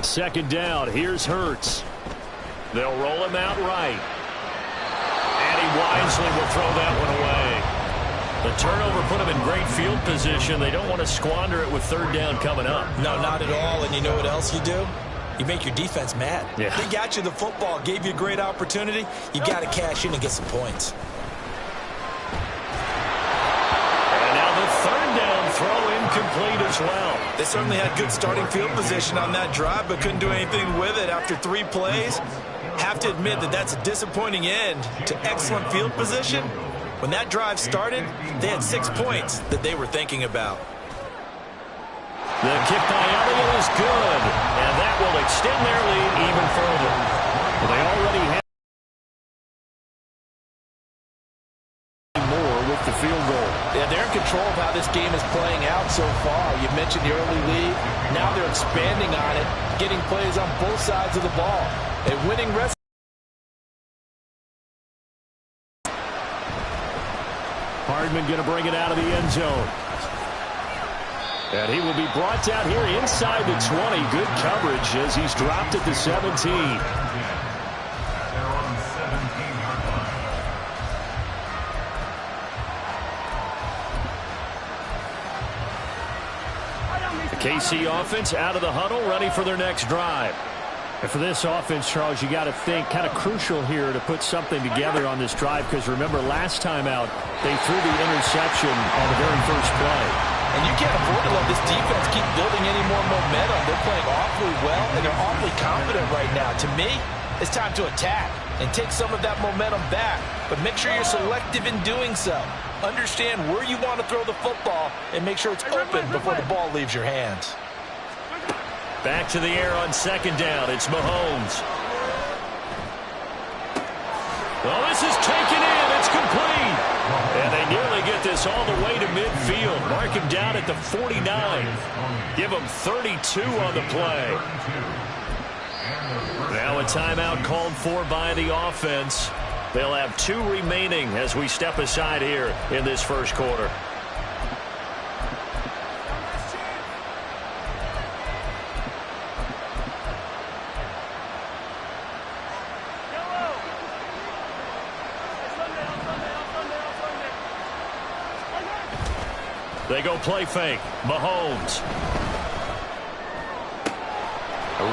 Second down, here's Hurts. They'll roll him out right. And he wisely will throw that one away. The turnover put them in great field position. They don't want to squander it with third down coming up. No, not at all. And you know what else you do? You make your defense mad. Yeah. They got you the football, gave you a great opportunity. You got to cash in and get some points. And now the third down throw incomplete as well. They certainly had good starting field position on that drive, but couldn't do anything with it after 3 plays. Have to admit that that's a disappointing end to excellent field position. When that drive started, they had 6 points that they were thinking about. The kick by Elliott is good, and that will extend their lead even further. Well, they already have more with the field goal. Yeah, they're in control of how this game is playing out so far. You mentioned the early lead. Now they're expanding on it, getting plays on both sides of the ball. A winning rest. Hardman going to bring it out of the end zone. And he will be brought down here inside the 20. Good coverage as he's dropped at the 17. The KC offense out of the huddle, ready for their next drive. And for this offense, Charles, you got to think kind of crucial here to put something together on this drive, because remember last time out they threw the interception on the very first play. And you can't afford to let this defense keep building any more momentum. They're playing awfully well, and they're awfully confident right now. To me, it's time to attack and take some of that momentum back. But make sure you're selective in doing so. Understand where you want to throw the football and make sure it's open before the ball leaves your hands. Back to the air on second down. It's Mahomes. Well, this is taken in. It's complete. And they nearly get this all the way to midfield. Mark him down at the 49. Give him 32 on the play. Now a timeout called for by the offense. They'll have 2 remaining as we step aside here in this first quarter. They go play fake. Mahomes.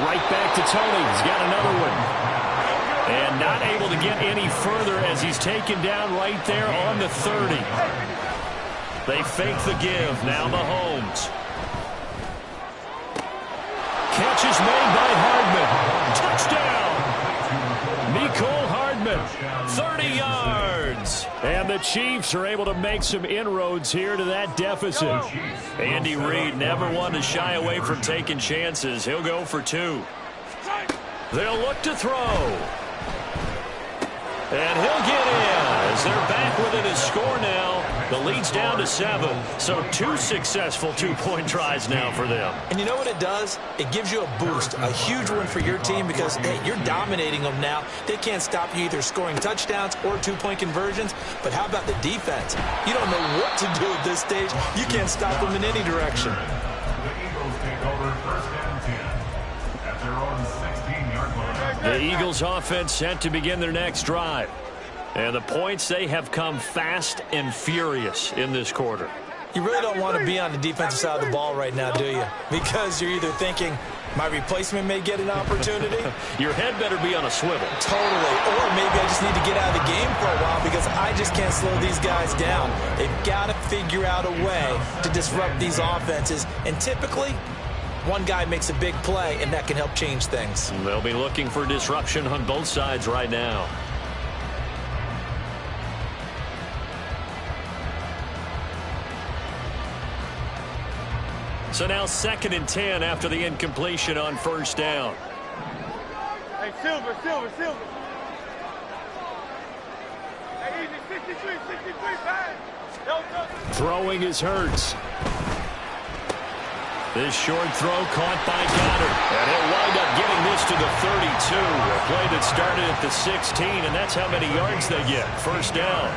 Right back to Tony. He's got another one. And not able to get any further as he's taken down right there on the 30. They fake the give. Now Mahomes. Catch is made by Hardman. Touchdown. Mecole Hardman. 30 yards. And the Chiefs are able to make some inroads here to that deficit. Andy Reid never one to shy away from taking chances. He'll go for 2. They'll look to throw. And he'll get in as they're back within a score now. The lead's down to 7. So 2 successful 2-point tries now for them. And you know what it does? It gives you a boost, a huge one for your team because, hey, you're dominating them now. They can't stop you either scoring touchdowns or 2-point conversions. But how about the defense? You don't know what to do at this stage. You can't stop them in any direction. The Eagles take over first and 10 at their own 16-yard line. The Eagles offense set to begin their next drive. And the points, they have come fast and furious in this quarter. You really don't want to be on the defensive side of the ball right now, do you? Because you're either thinking, My replacement may get an opportunity. Your head better be on a swivel. Totally. Or maybe I just need to get out of the game for a while because I just can't slow these guys down. They've got to figure out a way to disrupt these offenses. And typically, one guy makes a big play, and that can help change things. They'll be looking for disruption on both sides right now. So now 2nd and 10 after the incompletion on first down. Hey, Silver. Hey, easy, 63, fine. Throwing is Hurts. This short throw caught by Goddard. And he'll wind up getting this to the 32. A play that started at the 16, and that's how many yards they get. First down.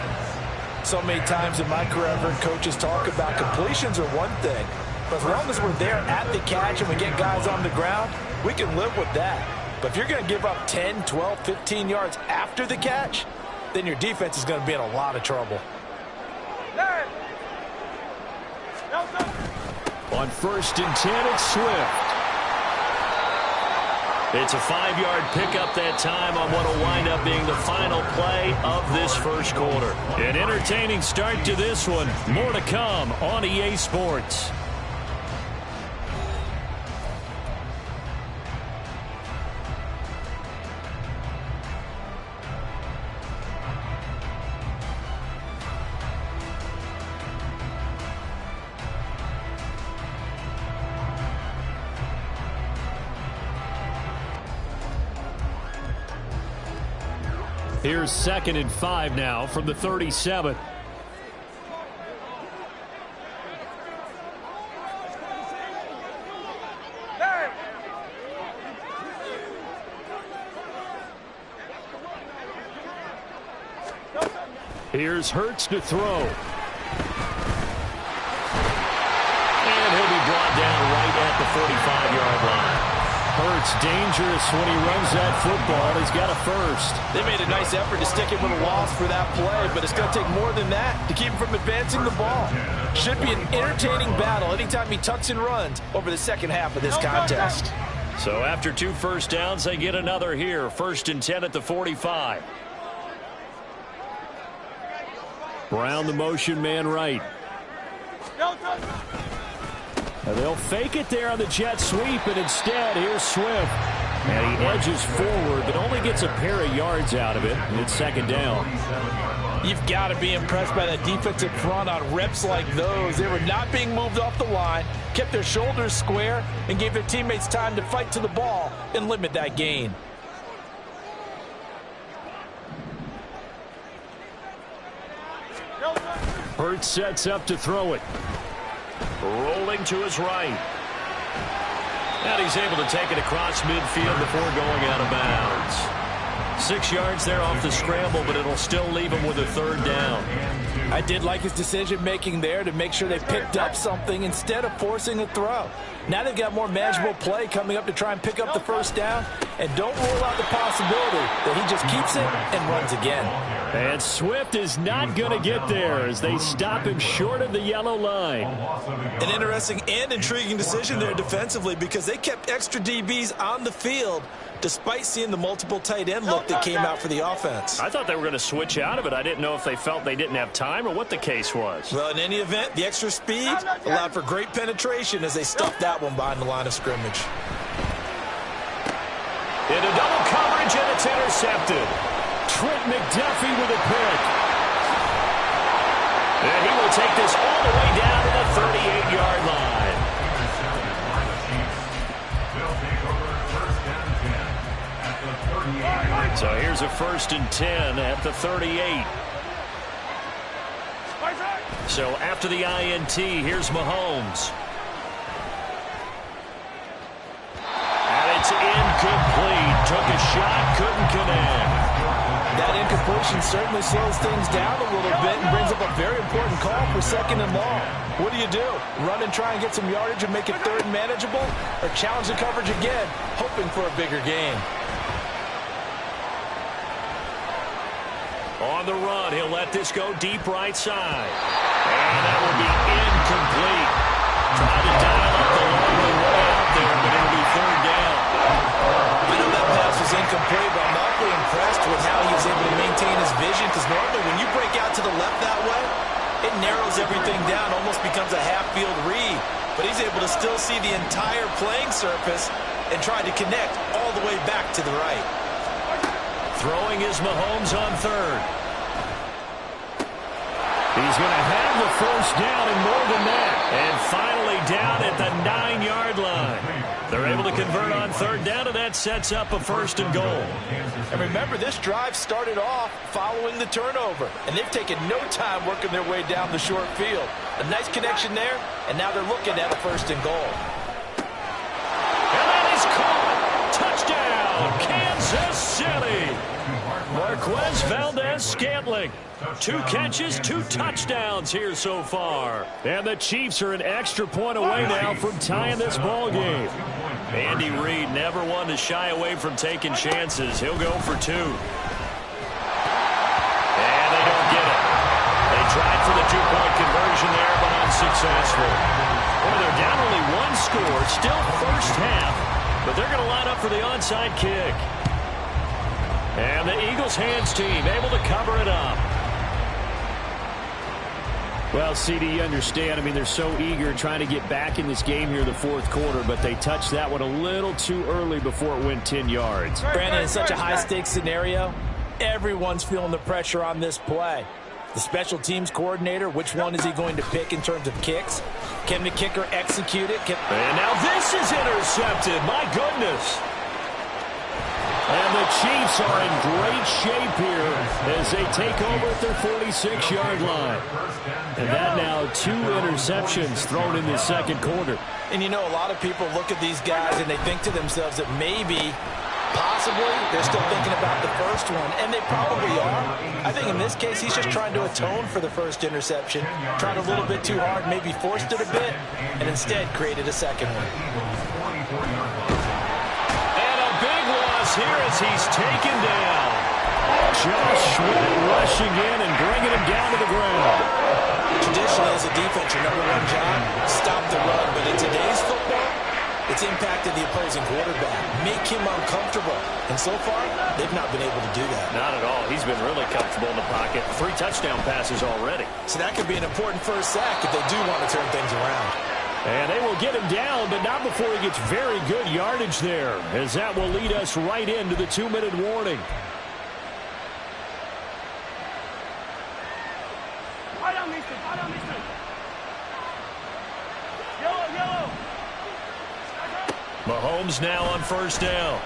So many times in my career, I've heard coaches talk about completions are one thing. But as long as we're there at the catch and we get guys on the ground, we can live with that. But if you're going to give up 10, 12, 15 yards after the catch, then your defense is going to be in a lot of trouble. On 1st and 10, it's Swift. It's a 5-yard pickup that time on what will wind up being the final play of this first quarter. An entertaining start to this one. More to come on EA Sports. Here's 2nd and 5 now from the 37. Here's Hurts to throw. And he'll be brought down right at the 45-yard line. Hurts dangerous when he runs that football. He's got a first. They made a nice effort to stick him with a loss for that play, but it's going to take more than that to keep him from advancing the ball. Should be an entertaining battle anytime he tucks and runs over the second half of this contest. So after 2 first downs, they get another here. 1st and 10 at the 45. Brown the motion man right. They'll fake it there on the jet sweep, and instead, here's Swift. And he edges forward, but only gets a pair of yards out of it, and it's 2nd down. You've got to be impressed by that defensive front on reps like those. They were not being moved off the line, kept their shoulders square, and gave their teammates time to fight to the ball and limit that gain. Hurts sets up to throw it. Rolling to his right. And he's able to take it across midfield before going out of bounds. 6 yards there off the scramble, but it'll still leave him with a 3rd down. I did like his decision-making there to make sure they picked up something instead of forcing a throw. Now they've got more manageable play coming up to try and pick up the first down, and don't rule out the possibility that he just keeps it and runs again. And Swift is not going to get there as they stop him short of the yellow line. An interesting and intriguing decision there defensively because they kept extra DBs on the field despite seeing the multiple tight end look that came out for the offense. I thought they were going to switch out of it. I didn't know if they felt they didn't have time or what the case was. Well, in any event, the extra speed allowed for great penetration as they stuffed that one behind the line of scrimmage. Into double coverage, and it's intercepted. Trent McDuffie with a pick. And he will take this all the way down to the 38-yard line. So here's a 1st and 10 at the 38. So after the INT, here's Mahomes. And it's incomplete. Took a shot, couldn't connect. That incompletion certainly slows things down a little bit and brings up a very important call for 2nd and long. What do you do? Run and try and get some yardage and make it 3rd and manageable? Or challenge the coverage again, hoping for a bigger gain? On the run, he'll let this go deep right side. And that will be incomplete. Tried to dial up the long way out there, but it'll be 3rd down. was incomplete, but I'm awfully impressed with how he was able to maintain his vision, because normally when you break out to the left that way, it narrows everything down, almost becomes a half-field read. But he's able to still see the entire playing surface and try to connect all the way back to the right. Throwing is Mahomes on third. He's going to have the first down and more than that. And finally down at the 9-yard line. They're able to convert on third down, and that sets up a first and goal. And remember, this drive started off following the turnover, and they've taken no time working their way down the short field. A nice connection there, and now they're looking at a first and goal. And that is caught. Touchdown, Kansas City. Marquez Valdez-Scantling. 2 catches, 2 touchdowns here so far. And the Chiefs are an extra point away now from tying this ball game. Andy Reid never one to shy away from taking chances. He'll go for 2. And they don't get it. They tried for the 2-point conversion there, but unsuccessful. Boy, they're down only 1 score, still first half, but they're going to line up for the onside kick. And the Eagles hands team able to cover it up. Well, CD, you understand. I mean, they're so eager trying to get back in this game here in the fourth quarter, but they touched that one a little too early before it went 10 yards. Brandon, in such a high-stakes scenario, everyone's feeling the pressure on this play. The special teams coordinator, which one is he going to pick in terms of kicks? Can the kicker execute it? And now this is intercepted. My goodness. And the Chiefs are in great shape here as they take over at their 46-yard line. And that now 2 interceptions thrown in the second quarter. And you know, a lot of people look at these guys and they think to themselves that maybe, possibly, they're still thinking about the first one. And they probably are. I think in this case, he's just trying to atone for the first interception. Tried a little bit too hard, maybe forced it a bit, and instead created a second one. Here as he's taken down. Josh Sweat rushing in and bringing him down to the ground. Traditionally, as a defense, your number 1 job, stop the run. But in today's football, it's impacted the opposing quarterback. Make him uncomfortable. And so far, they've not been able to do that. Not at all. He's been really comfortable in the pocket. 3 touchdown passes already. So that could be an important first sack if they do want to turn things around. And they will get him down, but not before he gets very good yardage there, as that will lead us right into the 2-minute warning. Mahomes now on first down.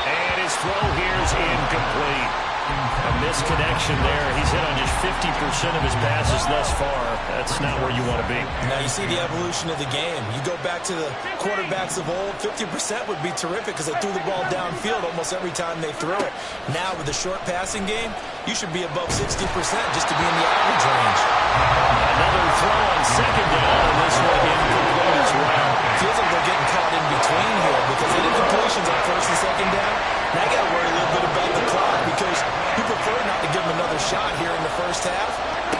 And his throw here is incomplete. A misconnection there. He's hit on just 50% of his passes thus far. That's not where you want to be. Now you see the evolution of the game. You go back to the quarterbacks of old, 50% would be terrific because they threw the ball downfield almost every time they threw it. Now with the short passing game, you should be above 60% just to be in the average range. Another throw on second down, and this one incomplete as well. Feels like they're getting caught in between here because they did completions on first and second down. Now you got to worry a little bit about the clock because you prefer not to give them another shot here in the first half.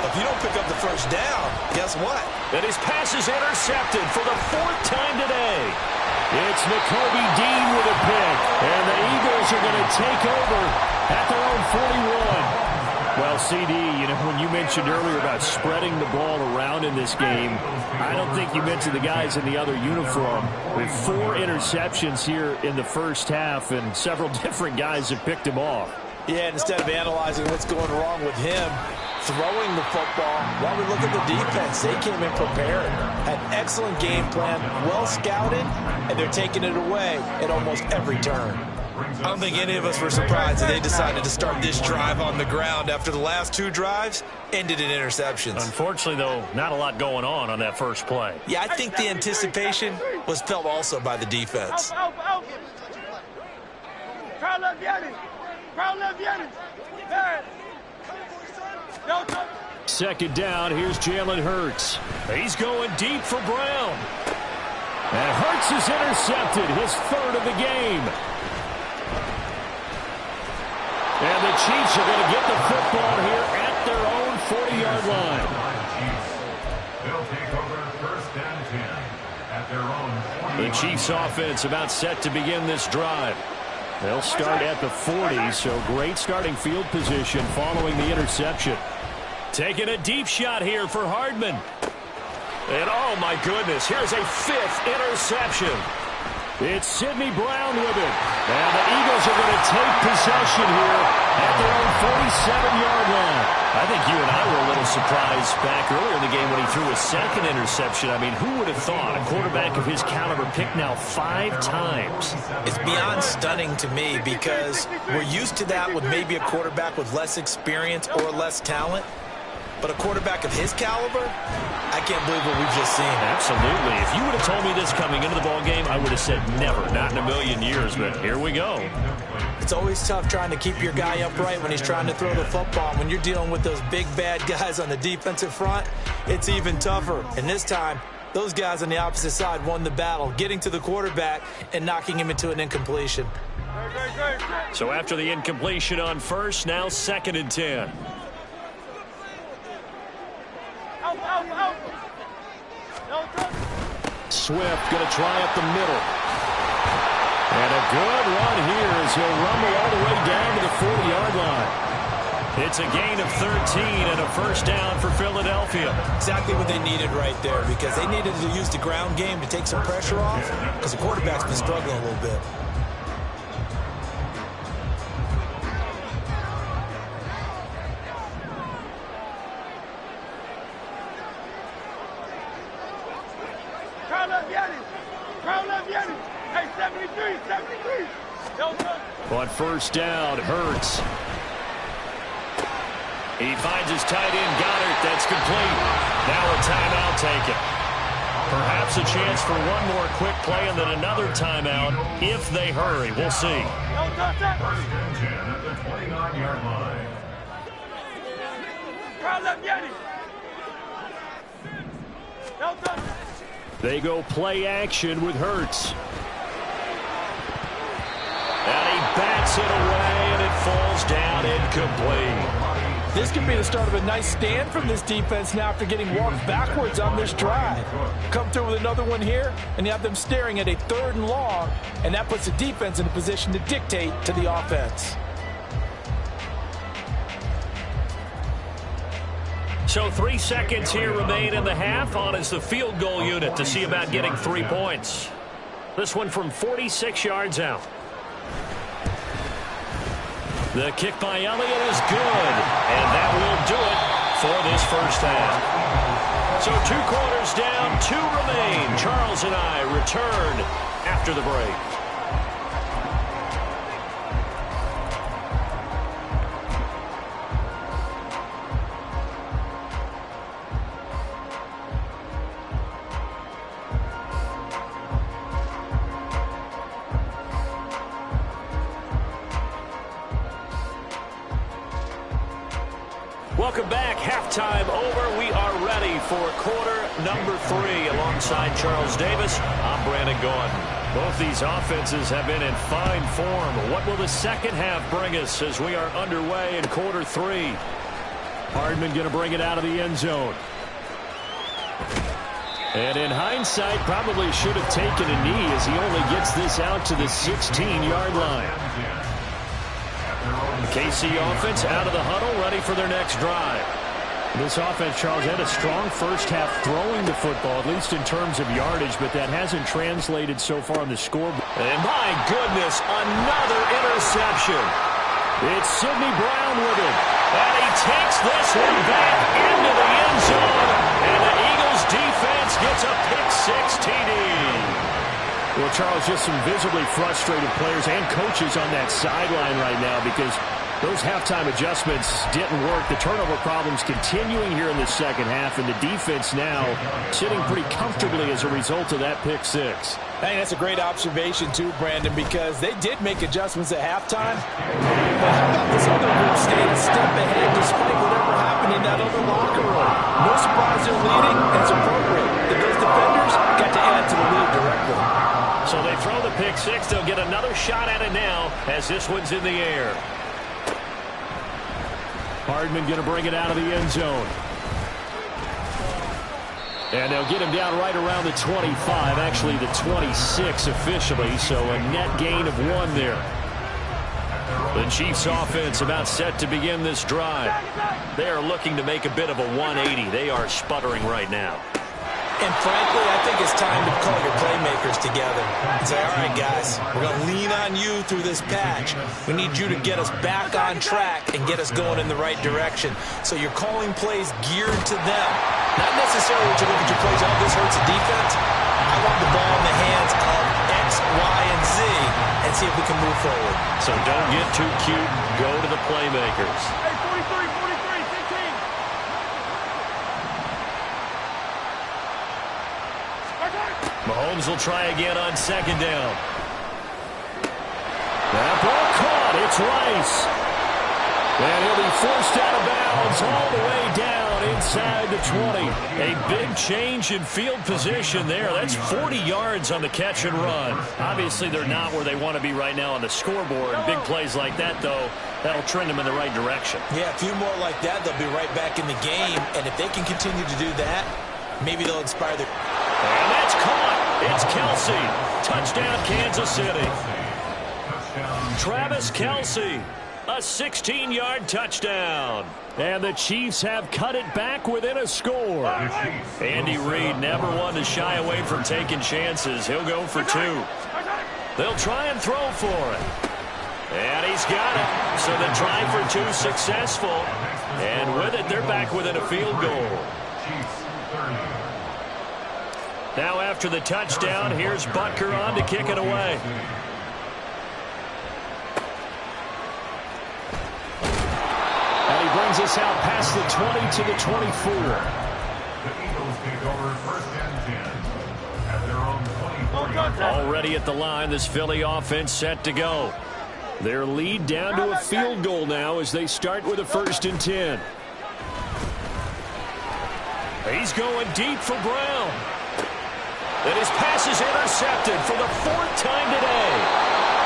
If you don't pick up the first down, guess what? And his pass is intercepted for the 4th time today. It's Nakobe Dean with a pick, and the Eagles are going to take over at their own 41. Well, CD, you know, when you mentioned earlier about spreading the ball around in this game, I don't think you mentioned the guys in the other uniform. With 4 interceptions here in the first half, and several different guys have picked him off. Yeah, instead of analyzing what's going wrong with him, throwing the football, while we look at the defense, they came in prepared, had an excellent game plan, well scouted, and they're taking it away at almost every turn. I don't think any of us were surprised that they decided to start this drive on the ground after the last 2 drives ended in interceptions. Unfortunately, though, not a lot going on that first play. Yeah, I think the anticipation was felt also by the defense. Second down, here's Jalen Hurts. He's going deep for Brown. And Hurts is intercepted, his 3rd of the game. And the Chiefs are going to get the football here at their own 40-yard line. They'll take over first and 10 at their own 40. The Chiefs offense about set to begin this drive. They'll start at the 40, so great starting field position following the interception. Taking a deep shot here for Hardman. And oh my goodness, here's a fifth interception. It's Sidney Brown with it. And the Eagles are going to take possession here at their own 47-yard line. I think you and I were a little surprised back earlier in the game when he threw a second interception. I mean, who would have thought a quarterback of his caliber picked now 5 times? It's beyond stunning to me because we're used to that with maybe a quarterback with less experience or less talent. But a quarterback of his caliber, I can't believe what we've just seen. Absolutely. If you would have told me this coming into the ballgame, I would have said never, not in a million years, but here we go. It's always tough trying to keep your guy upright when he's trying to throw the football. When you're dealing with those big, bad guys on the defensive front, it's even tougher. And this time, those guys on the opposite side won the battle, getting to the quarterback and knocking him into an incompletion. So after the incompletion on first, now 2nd and 10. Swift going to try up the middle. And a good run here as he'll rumble all the way down to the 40-yard line. It's a gain of 13 and a first down for Philadelphia. Exactly what they needed right there because they needed to use the ground game to take some pressure off because the quarterback's been struggling a little bit. On first down, Hurts. He finds his tight end, Goddard. That's complete. Now a timeout taken. Perhaps a chance for one more quick play and then another timeout if they hurry. We'll see. First and 10 at the 29-yard line. They go play action with Hurts. And he bats it away, and it falls down incomplete. This could be the start of a nice stand from this defense now after getting walked backwards on this drive. Come through with another one here, and you have them staring at a 3rd and long, and that puts the defense in a position to dictate to the offense. So 3 seconds here remain in the half. On is the field goal unit to see about getting 3 points. This one from 46 yards out. The kick by Elliott is good, and that will do it for this first half. So 2 quarters down, 2 remain. Charles and I return after the break. Welcome back. Halftime over. We are ready for quarter number 3. Alongside Charles Davis, I'm Brandon Gordon. Both these offenses have been in fine form. What will the second half bring us as we are underway in quarter 3? Hardman going to bring it out of the end zone. And in hindsight, probably should have taken a knee as he only gets this out to the 16-yard line. KC offense out of the huddle, ready for their next drive. This offense, Charles, had a strong first half throwing the football, at least in terms of yardage, but that hasn't translated so far on the scoreboard. And my goodness, another interception. It's Sidney Brown with it. And he takes this one back into the end zone. And the Eagles defense gets a pick-6 TD. Well, Charles, just some visibly frustrated players and coaches on that sideline right now because those halftime adjustments didn't work. The turnover problems continuing here in the second half, and the defense now sitting pretty comfortably as a result of that pick-6. I think that's a great observation, too, Brandon, because they did make adjustments at halftime. But how about this other group staying a step ahead despite whatever happened in that other locker room? No surprise they're leading, and it's appropriate that those defenders got to add to the lead directly. So they throw the pick-6. They'll get another shot at it now as this one's in the air. Hardman going to bring it out of the end zone. And they'll get him down right around the 25, actually the 26 officially, so a net gain of 1 there. The Chiefs offense about set to begin this drive. They are looking to make a bit of a 180. They are sputtering right now. And frankly, I think it's time to call your playmakers together and say, all right, guys, we're going to lean on you through this patch. We need you to get us back on track and get us going in the right direction. So you're calling plays geared to them. Not necessarily that you look at your plays, oh, this hurts the defense. I want the ball in the hands of X, Y, and Z and see if we can move forward. So don't get too cute. Go to the playmakers. Hey, 43, 15. Mahomes will try again on 2nd down. That ball caught. It's Rice. And he'll be forced out of bounds all the way down inside the 20. A big change in field position there. That's 40 yards on the catch and run. Obviously, they're not where they want to be right now on the scoreboard. Big plays like that, though, that'll trend them in the right direction. Yeah, a few more like that, they'll be right back in the game. And if they can continue to do that, maybe they'll inspire their... And that's caught. It's Kelsey. Touchdown, Kansas City. Travis Kelsey. A 16-yard touchdown. And the Chiefs have cut it back within a score. Andy Reid never one to shy away from taking chances. He'll go for 2. They'll try and throw for it. And he's got it. So the try for 2 successful. And with it, they're back within a field goal. Now after the touchdown, here's Butker on to kick it away. And he brings us out past the 20 to the 24. The Eagles take over 1st and 10 at their own 23. Already at the line, this Philly offense set to go. Their lead down to a field goal now as they start with a 1st and 10. He's going deep for Brown. And his pass is intercepted for the 4th time today.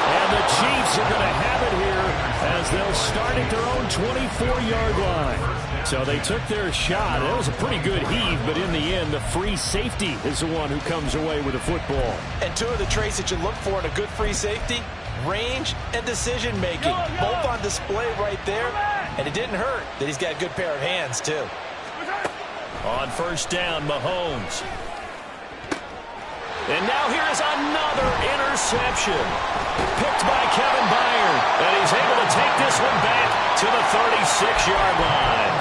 And the Chiefs are going to have it here as they'll start at their own 24-yard line. So they took their shot. It was a pretty good heave, but in the end, the free safety is the one who comes away with the football. And 2 of the traits that you look for in a good free safety, range and decision-making. Both on display right there. And it didn't hurt that he's got a good pair of hands, too. On 1st down, Mahomes. And now here is another interception. Picked by Kevin Byard. And he's able to take this one back to the 36-yard line.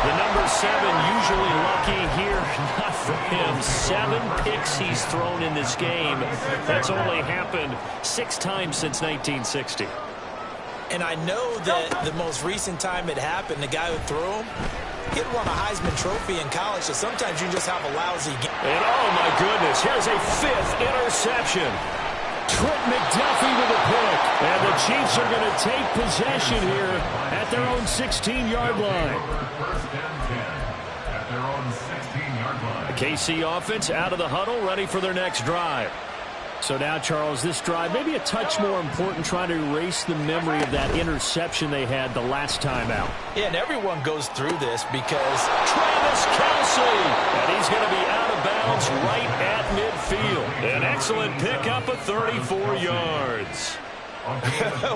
The number 7 usually lucky here. Not for him. 7 picks he's thrown in this game. That's only happened 6 times since 1960. And I know that the most recent time it happened, the guy who threw him, he won a Heisman Trophy in college, so sometimes you just have a lousy game. And oh my goodness, here's a 5th interception. Trent McDuffie with a pick. And the Chiefs are going to take possession here at their own 16-yard line. 1st and 10 at their own 16-yard line. The KC offense out of the huddle, ready for their next drive. So now, Charles, this drive maybe a touch more important, trying to erase the memory of that interception they had the last time out. Yeah, and everyone goes through this because Travis Kelsey, and he's going to be out of bounds right at midfield. An excellent pickup of 34 yards.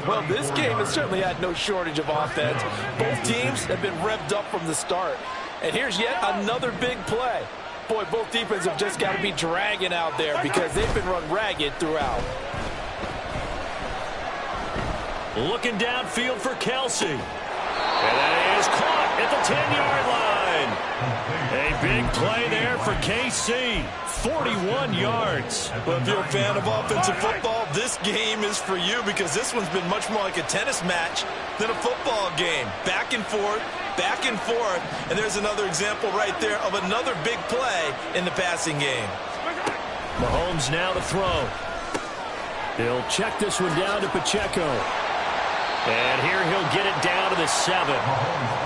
Well, this game has certainly had no shortage of offense. Both teams have been revved up from the start. And here's yet another big play. Boy, both defenses have just got to be dragging out there because they've been run ragged throughout. Looking downfield for Kelsey. And that is caught at the 10-yard line. A big play there for KC. 41 yards. Well, if you're a fan of offensive football, this game is for you because this one's been much more like a tennis match than a football game. Back and forth, and there's another example right there of another big play in the passing game. Mahomes now to throw. He'll check this one down to Pacheco. And here he'll get it down to the 7.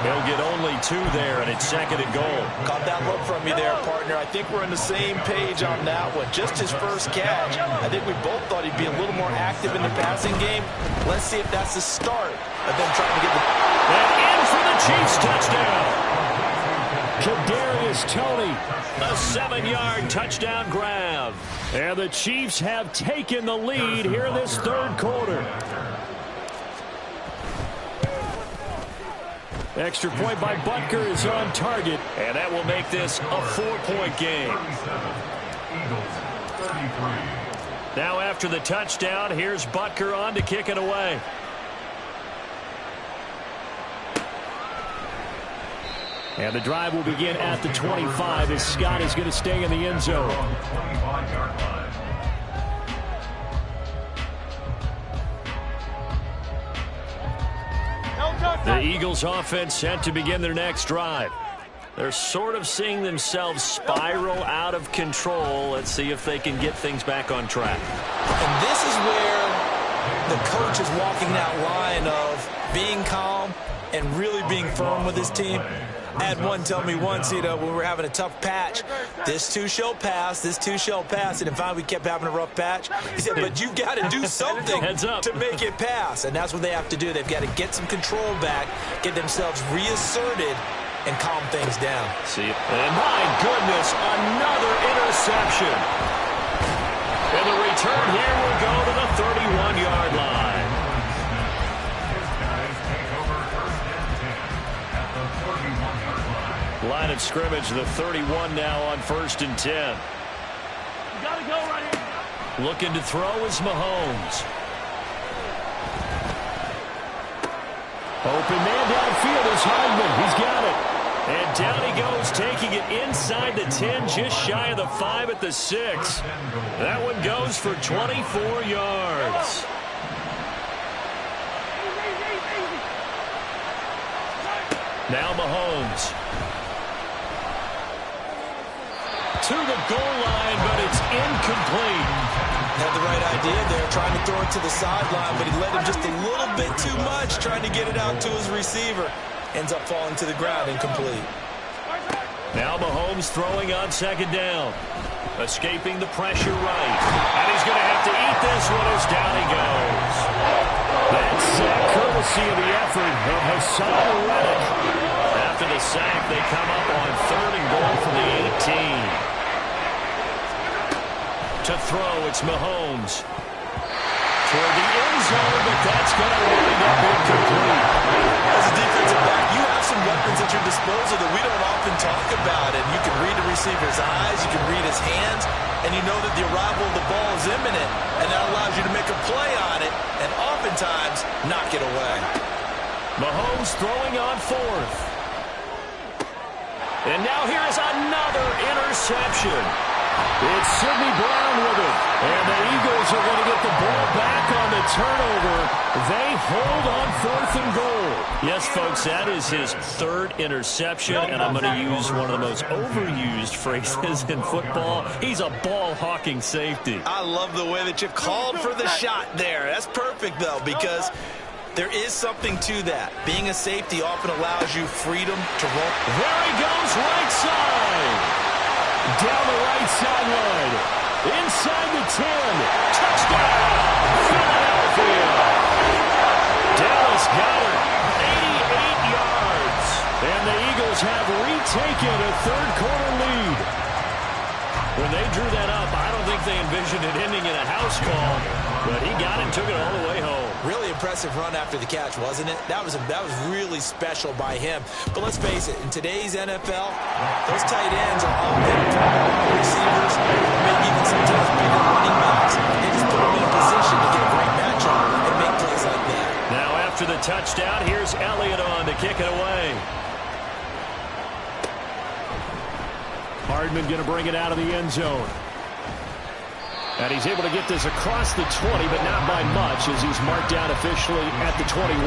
He'll get only 2 there, and it's 2nd and goal. Caught that look from me there, partner. I think we're on the same page on that one. Just his first catch. I think we both thought he'd be a little more active in the passing game. Let's see if that's the start of them trying to get the... And in for the Chiefs touchdown. Kadarius is Tony. A 7-yard touchdown grab. And the Chiefs have taken the lead here in this third quarter. Extra point by Butker is on target, and that will make this a 4-point game. Now after the touchdown, here's Butker on to kick it away. And the drive will begin at the 25 as Scott is going to stay in the end zone. The Eagles offense set to begin their next drive. They're sort of seeing themselves spiral out of control. Let's see if they can get things back on track. And this is where the coach is walking that line of being calm and really being firm with his team. I had one tell me once, when we were having a tough patch, this too shall pass, this too shall pass. And finally we kept having a rough patch. He said, but you've got to do something to make it pass. And that's what they have to do. They've got to get some control back, get themselves reasserted, and calm things down. See, and my goodness, another interception. And the return here will go to the 31-yard line. Line of scrimmage, the 31 now on 1st and 10. You gotta go right here. Looking to throw is Mahomes. Open man downfield is Hardman. He's got it. And down he goes, taking it inside the 10, just shy of the 5 at the 6. That one goes for 24 yards. Now Mahomes. To the goal line, but it's incomplete. Had the right idea there, trying to throw it to the sideline, but he led him just a little bit too much, trying to get it out to his receiver. Ends up falling to the ground, incomplete. Now Mahomes throwing on 2nd down. Escaping the pressure right. And he's going to have to eat this one as down he goes. That's courtesy of the effort of Hassan Reddick. After the sack, they come up on 3rd and goal from the 18. To throw, it's Mahomes. Toward the end zone, but that's going to wind up incomplete. As a defensive back, you have some weapons at your disposal that we don't often talk about. And you can read the receiver's eyes, you can read his hands, and you know that the arrival of the ball is imminent, and that allows you to make a play on it, and oftentimes knock it away. Mahomes throwing on 4th. And now here is another interception. It's Sidney Brown with it. And the Eagles are going to get the ball back on the turnover. They hold on 4th and goal. Yes, folks, that is his 3rd interception, and I'm going to use one of the most overused phrases in football. He's a ball-hawking safety. I love the way that you called for the shot there. That's perfect, though, because there is something to that. Being a safety often allows you freedom to roll. There he goes, right side. Down the right sideline. Inside the 10. Touchdown, Philadelphia. Dallas got it. 88 yards. And the Eagles have retaken a 3rd quarter lead. When they drew that up, I don't think they envisioned it ending in a house call, but he got it and took it all the way home. Really impressive run after the catch, wasn't it? That was really special by him. But let's face it, in today's NFL, those tight ends are often wide receivers, maybe even sometimes bigger running backs. They just put them in a position to get a great matchup and make plays like that. Now after the touchdown, here's Elliott on to kick it away. Hardman going to bring it out of the end zone. And he's able to get this across the 20, but not by much, as he's marked down officially at the 21.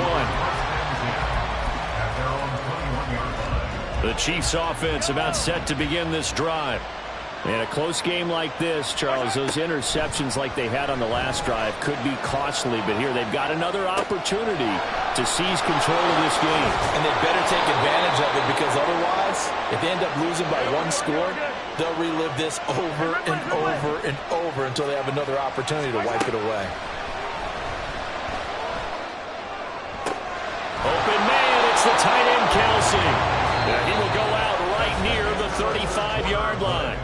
The Chiefs offense about set to begin this drive. In a close game like this, Charles, those interceptions like they had on the last drive could be costly, but here they've got another opportunity to seize control of this game. And they better take advantage of it, because otherwise, if they end up losing by 1 score, they'll relive this over and over and over until they have another opportunity to wipe it away. Open man, it's the tight end Kelsey. He will go out right right near the 35-yard line.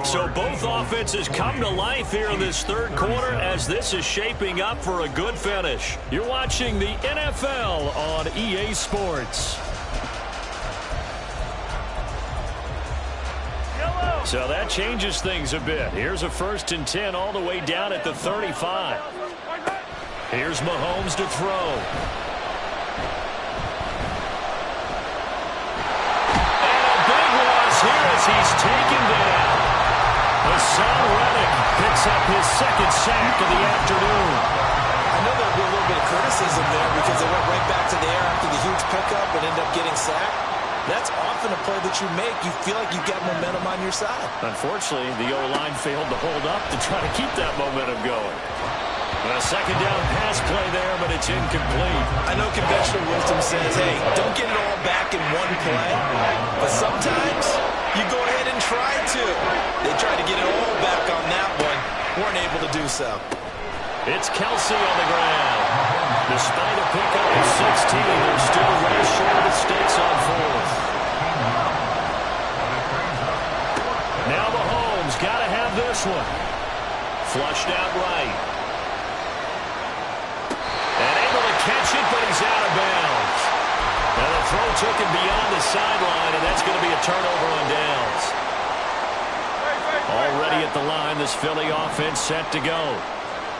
So both offenses come to life here in this third quarter as this is shaping up for a good finish. You're watching the NFL on EA Sports. So that changes things a bit. Here's a 1st and 10 all the way down at the 35. Here's Mahomes to throw. And a big loss here as he's taken down. Hassan Reddick picks up his 2nd sack of the afternoon. I know there'll be a little bit of criticism there because they went right back to the air after the huge pickup and ended up getting sacked. That's often a play that you make. You feel like you've got momentum on your side. Unfortunately, the O-line failed to hold up to try to keep that momentum going. A 2nd down pass play there, but it's incomplete. I know conventional wisdom says, hey, don't get it all back in one play. But sometimes you go ahead and try to. They tried to get it all back on that one. Weren't able to do so. It's Kelsey on the ground. Despite a pickup of 16, they're still right short of the sticks on 4th. Now Mahomes got to have this one. Flushed out right. And able to catch it, but he's out of bounds. Now the throw took him beyond the sideline, and that's going to be a turnover on downs. Already at the line, this Philly offense set to go.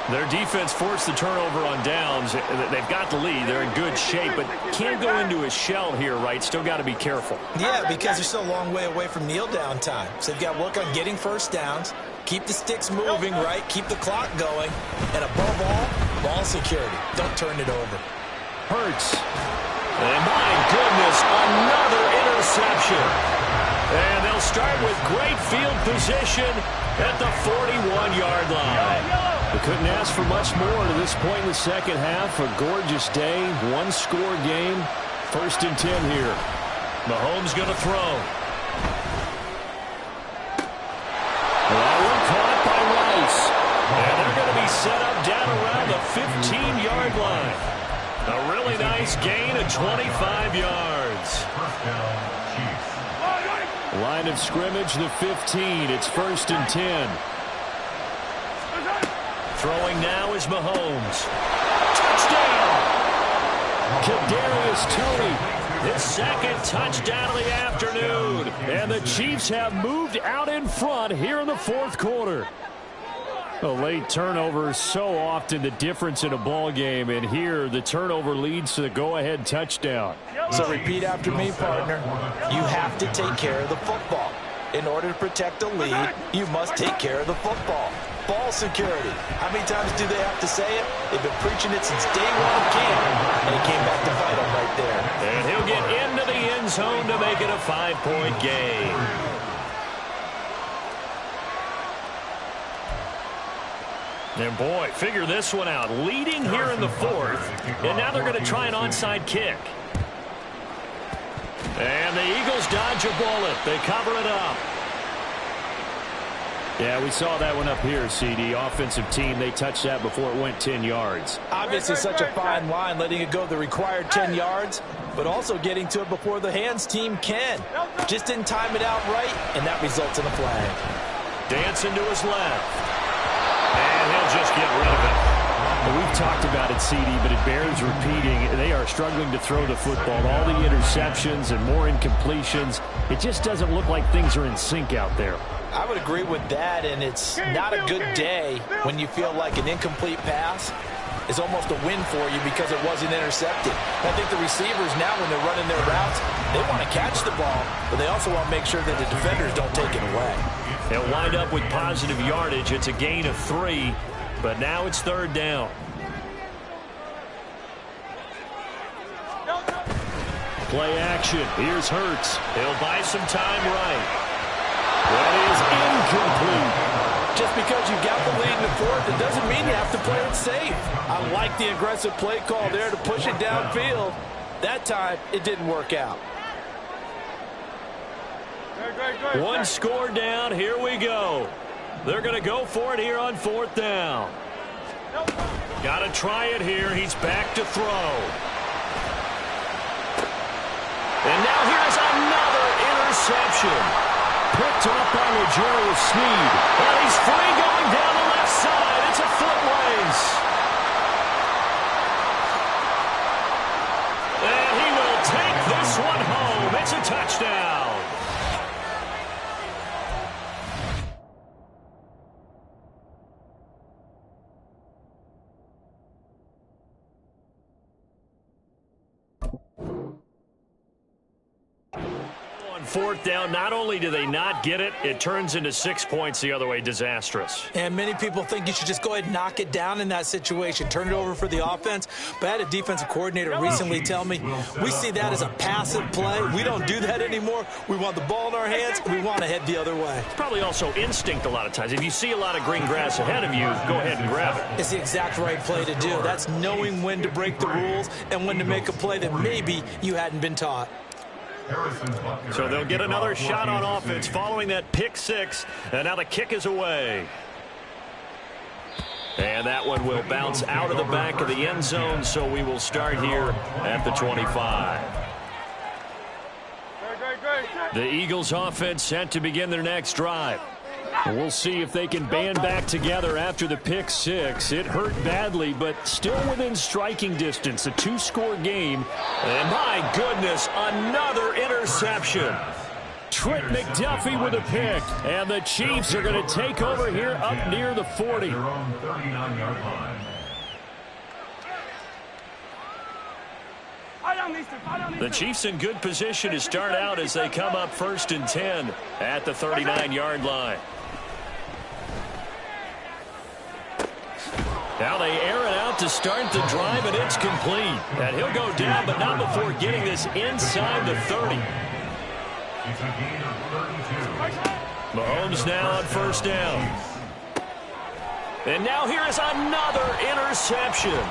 Their defense forced the turnover on downs. They've got the lead. They're in good shape, but can't go into a shell here, right? Still got to be careful. Yeah, because they're still a long way away from kneel down time. So they've got to work on getting 1st downs, keep the sticks moving, right? Keep the clock going. And above all, ball security. Don't turn it over. Hurts. And my goodness, another interception. And they'll start with great field position at the 41-yard line. They couldn't ask for much more to this point in the second half. A gorgeous day, one-score game. 1st and 10 here. Mahomes going to throw. That one caught by Rice. And they're going to be set up down around the 15-yard line. A really nice gain of 25 yards. Line of scrimmage, the 15. It's 1st and 10. Throwing now is Mahomes. Touchdown! Kadarius Toney, his 2nd touchdown of the afternoon. And the Chiefs have moved out in front here in the 4th quarter. A late turnover is so often the difference in a ball game, and here the turnover leads to the go-ahead touchdown. So repeat after me, partner. You have to take care of the football. In order to protect the lead, you must take care of the football. Ball security. How many times do they have to say it? They've been preaching it since day one of camp, and he came back to fight them right there. And he'll get into the end zone to make it a 5-point game. And boy, figure this one out. Leading here in the 4th, and now they're going to try an onside kick. And the Eagles dodge a bullet. They cover it up. Yeah, we saw that one up here, CD. Offensive team, they touched that before it went 10 yards. Obviously such a fine line, letting it go the required 10 yards, but also getting to it before the hands team can. Just didn't time it out right, and that results in a flag. Dancing to his left. And he'll just get rid of it. Well, we've talked about it, CD, but it bears repeating. They are struggling to throw the football. All the interceptions and more incompletions. It just doesn't look like things are in sync out there. I would agree with that, and it's not a good day when you feel like an incomplete pass is almost a win for you because it wasn't intercepted. I think the receivers now, when they're running their routes, they want to catch the ball, but they also want to make sure that the defenders don't take it away. They'll wind up with positive yardage. It's a gain of 3, but now it's 3rd down. Play action. Here's Hurts. He'll buy some time right. That is incomplete. Just because you got the lead in the 4th, it doesn't mean you have to play it safe. I like the aggressive play call there to push it downfield. That time, it didn't work out. One score down. Here we go. They're going to go for it here on 4th down. Got to try it here. He's back to throw. And now here's another interception. by Legere with speed. And he's free going down the left side. It's a foot race. And he will take this one home. It's a touchdown. Fourth down, not only do they not get it, it turns into 6 points the other way. Disastrous. And many people think you should just go ahead and knock it down in that situation, turn it over for the offense. But I had a defensive coordinator recently tell me, we see that as a passive play. We don't do that anymore. We want the ball in our hands, and we want to head the other way. It's probably also instinct a lot of times. If you see a lot of green grass ahead of you, go ahead and grab it. It's the exact right play to do. That's knowing when to break the rules and when to make a play that maybe you hadn't been taught. So they'll get another shot on offense following that pick six, and now the kick is away. And that one will bounce out of the back of the end zone, so we will start here at the 25. The Eagles offense set to begin their next drive. We'll see if they can band back together after the pick six. It hurt badly, but still within striking distance. A two-score game. And my goodness, another interception. Trent McDuffie with a pick. And the Chiefs are going to take over here up near the 40. The Chiefs in good position to start out as they come up 1st and 10 at the 39-yard line. Now they air it out to start the drive, and it's complete. And he'll go down, but not before getting this inside the 30. Mahomes now on 1st down. And now here is another interception.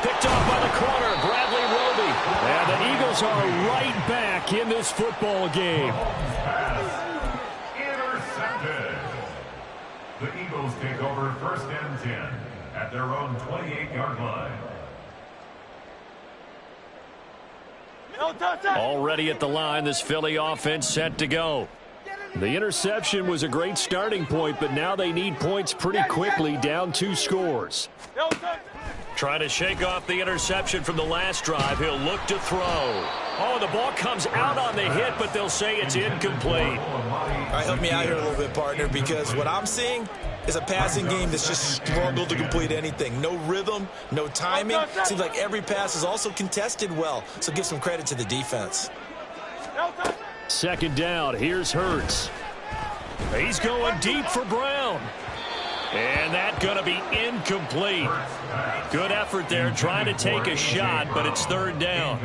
Picked off by the corner, Bradley Roby. And the Eagles are right back in this football game. Intercepted. The Eagles take over 1st and 10 at their own 28-yard line. Already at the line, this Philly offense set to go. The interception was a great starting point, but now they need points pretty quickly, down 2 scores. Trying to shake off the interception from the last drive. He'll look to throw. Oh, the ball comes out on the hit, but they'll say it's incomplete. All right, help me out here a little bit, partner, because what I'm seeing is a passing game that's just struggled to complete anything. No rhythm, no timing. Seems like every pass is also contested well, so give some credit to the defense. 2nd down, here's Hurts. He's going deep for Brown. And that's going to be incomplete. Good effort there, trying to take a shot, but it's 3rd down.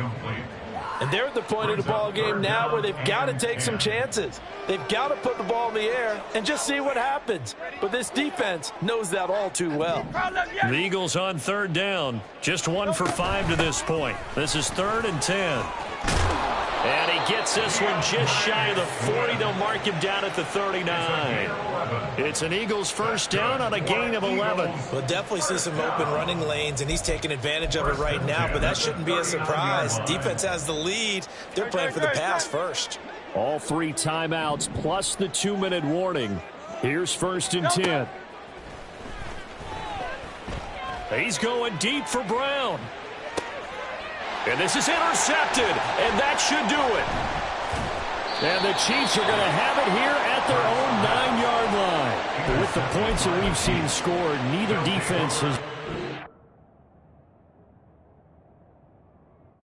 And they're at the point of the ball game now where they've got to take some chances. They've got to put the ball in the air and just see what happens. But this defense knows that all too well. The Eagles on 3rd down. Just 1 for 5 to this point. This is 3rd and 10. And he gets this one just shy of the 40. They'll mark him down at the 39. It's an Eagles 1st down on a gain of 11. We'll definitely see some open running lanes, and he's taking advantage of it right now, but that shouldn't be a surprise. Defense has the lead. They're playing for the pass first. All 3 timeouts plus the 2-minute warning. Here's 1st and 10. He's going deep for Brown. And this is intercepted, and that should do it. And the Chiefs are going to have it here at their own 9-yard line. With the points that we've seen scored, neither defense has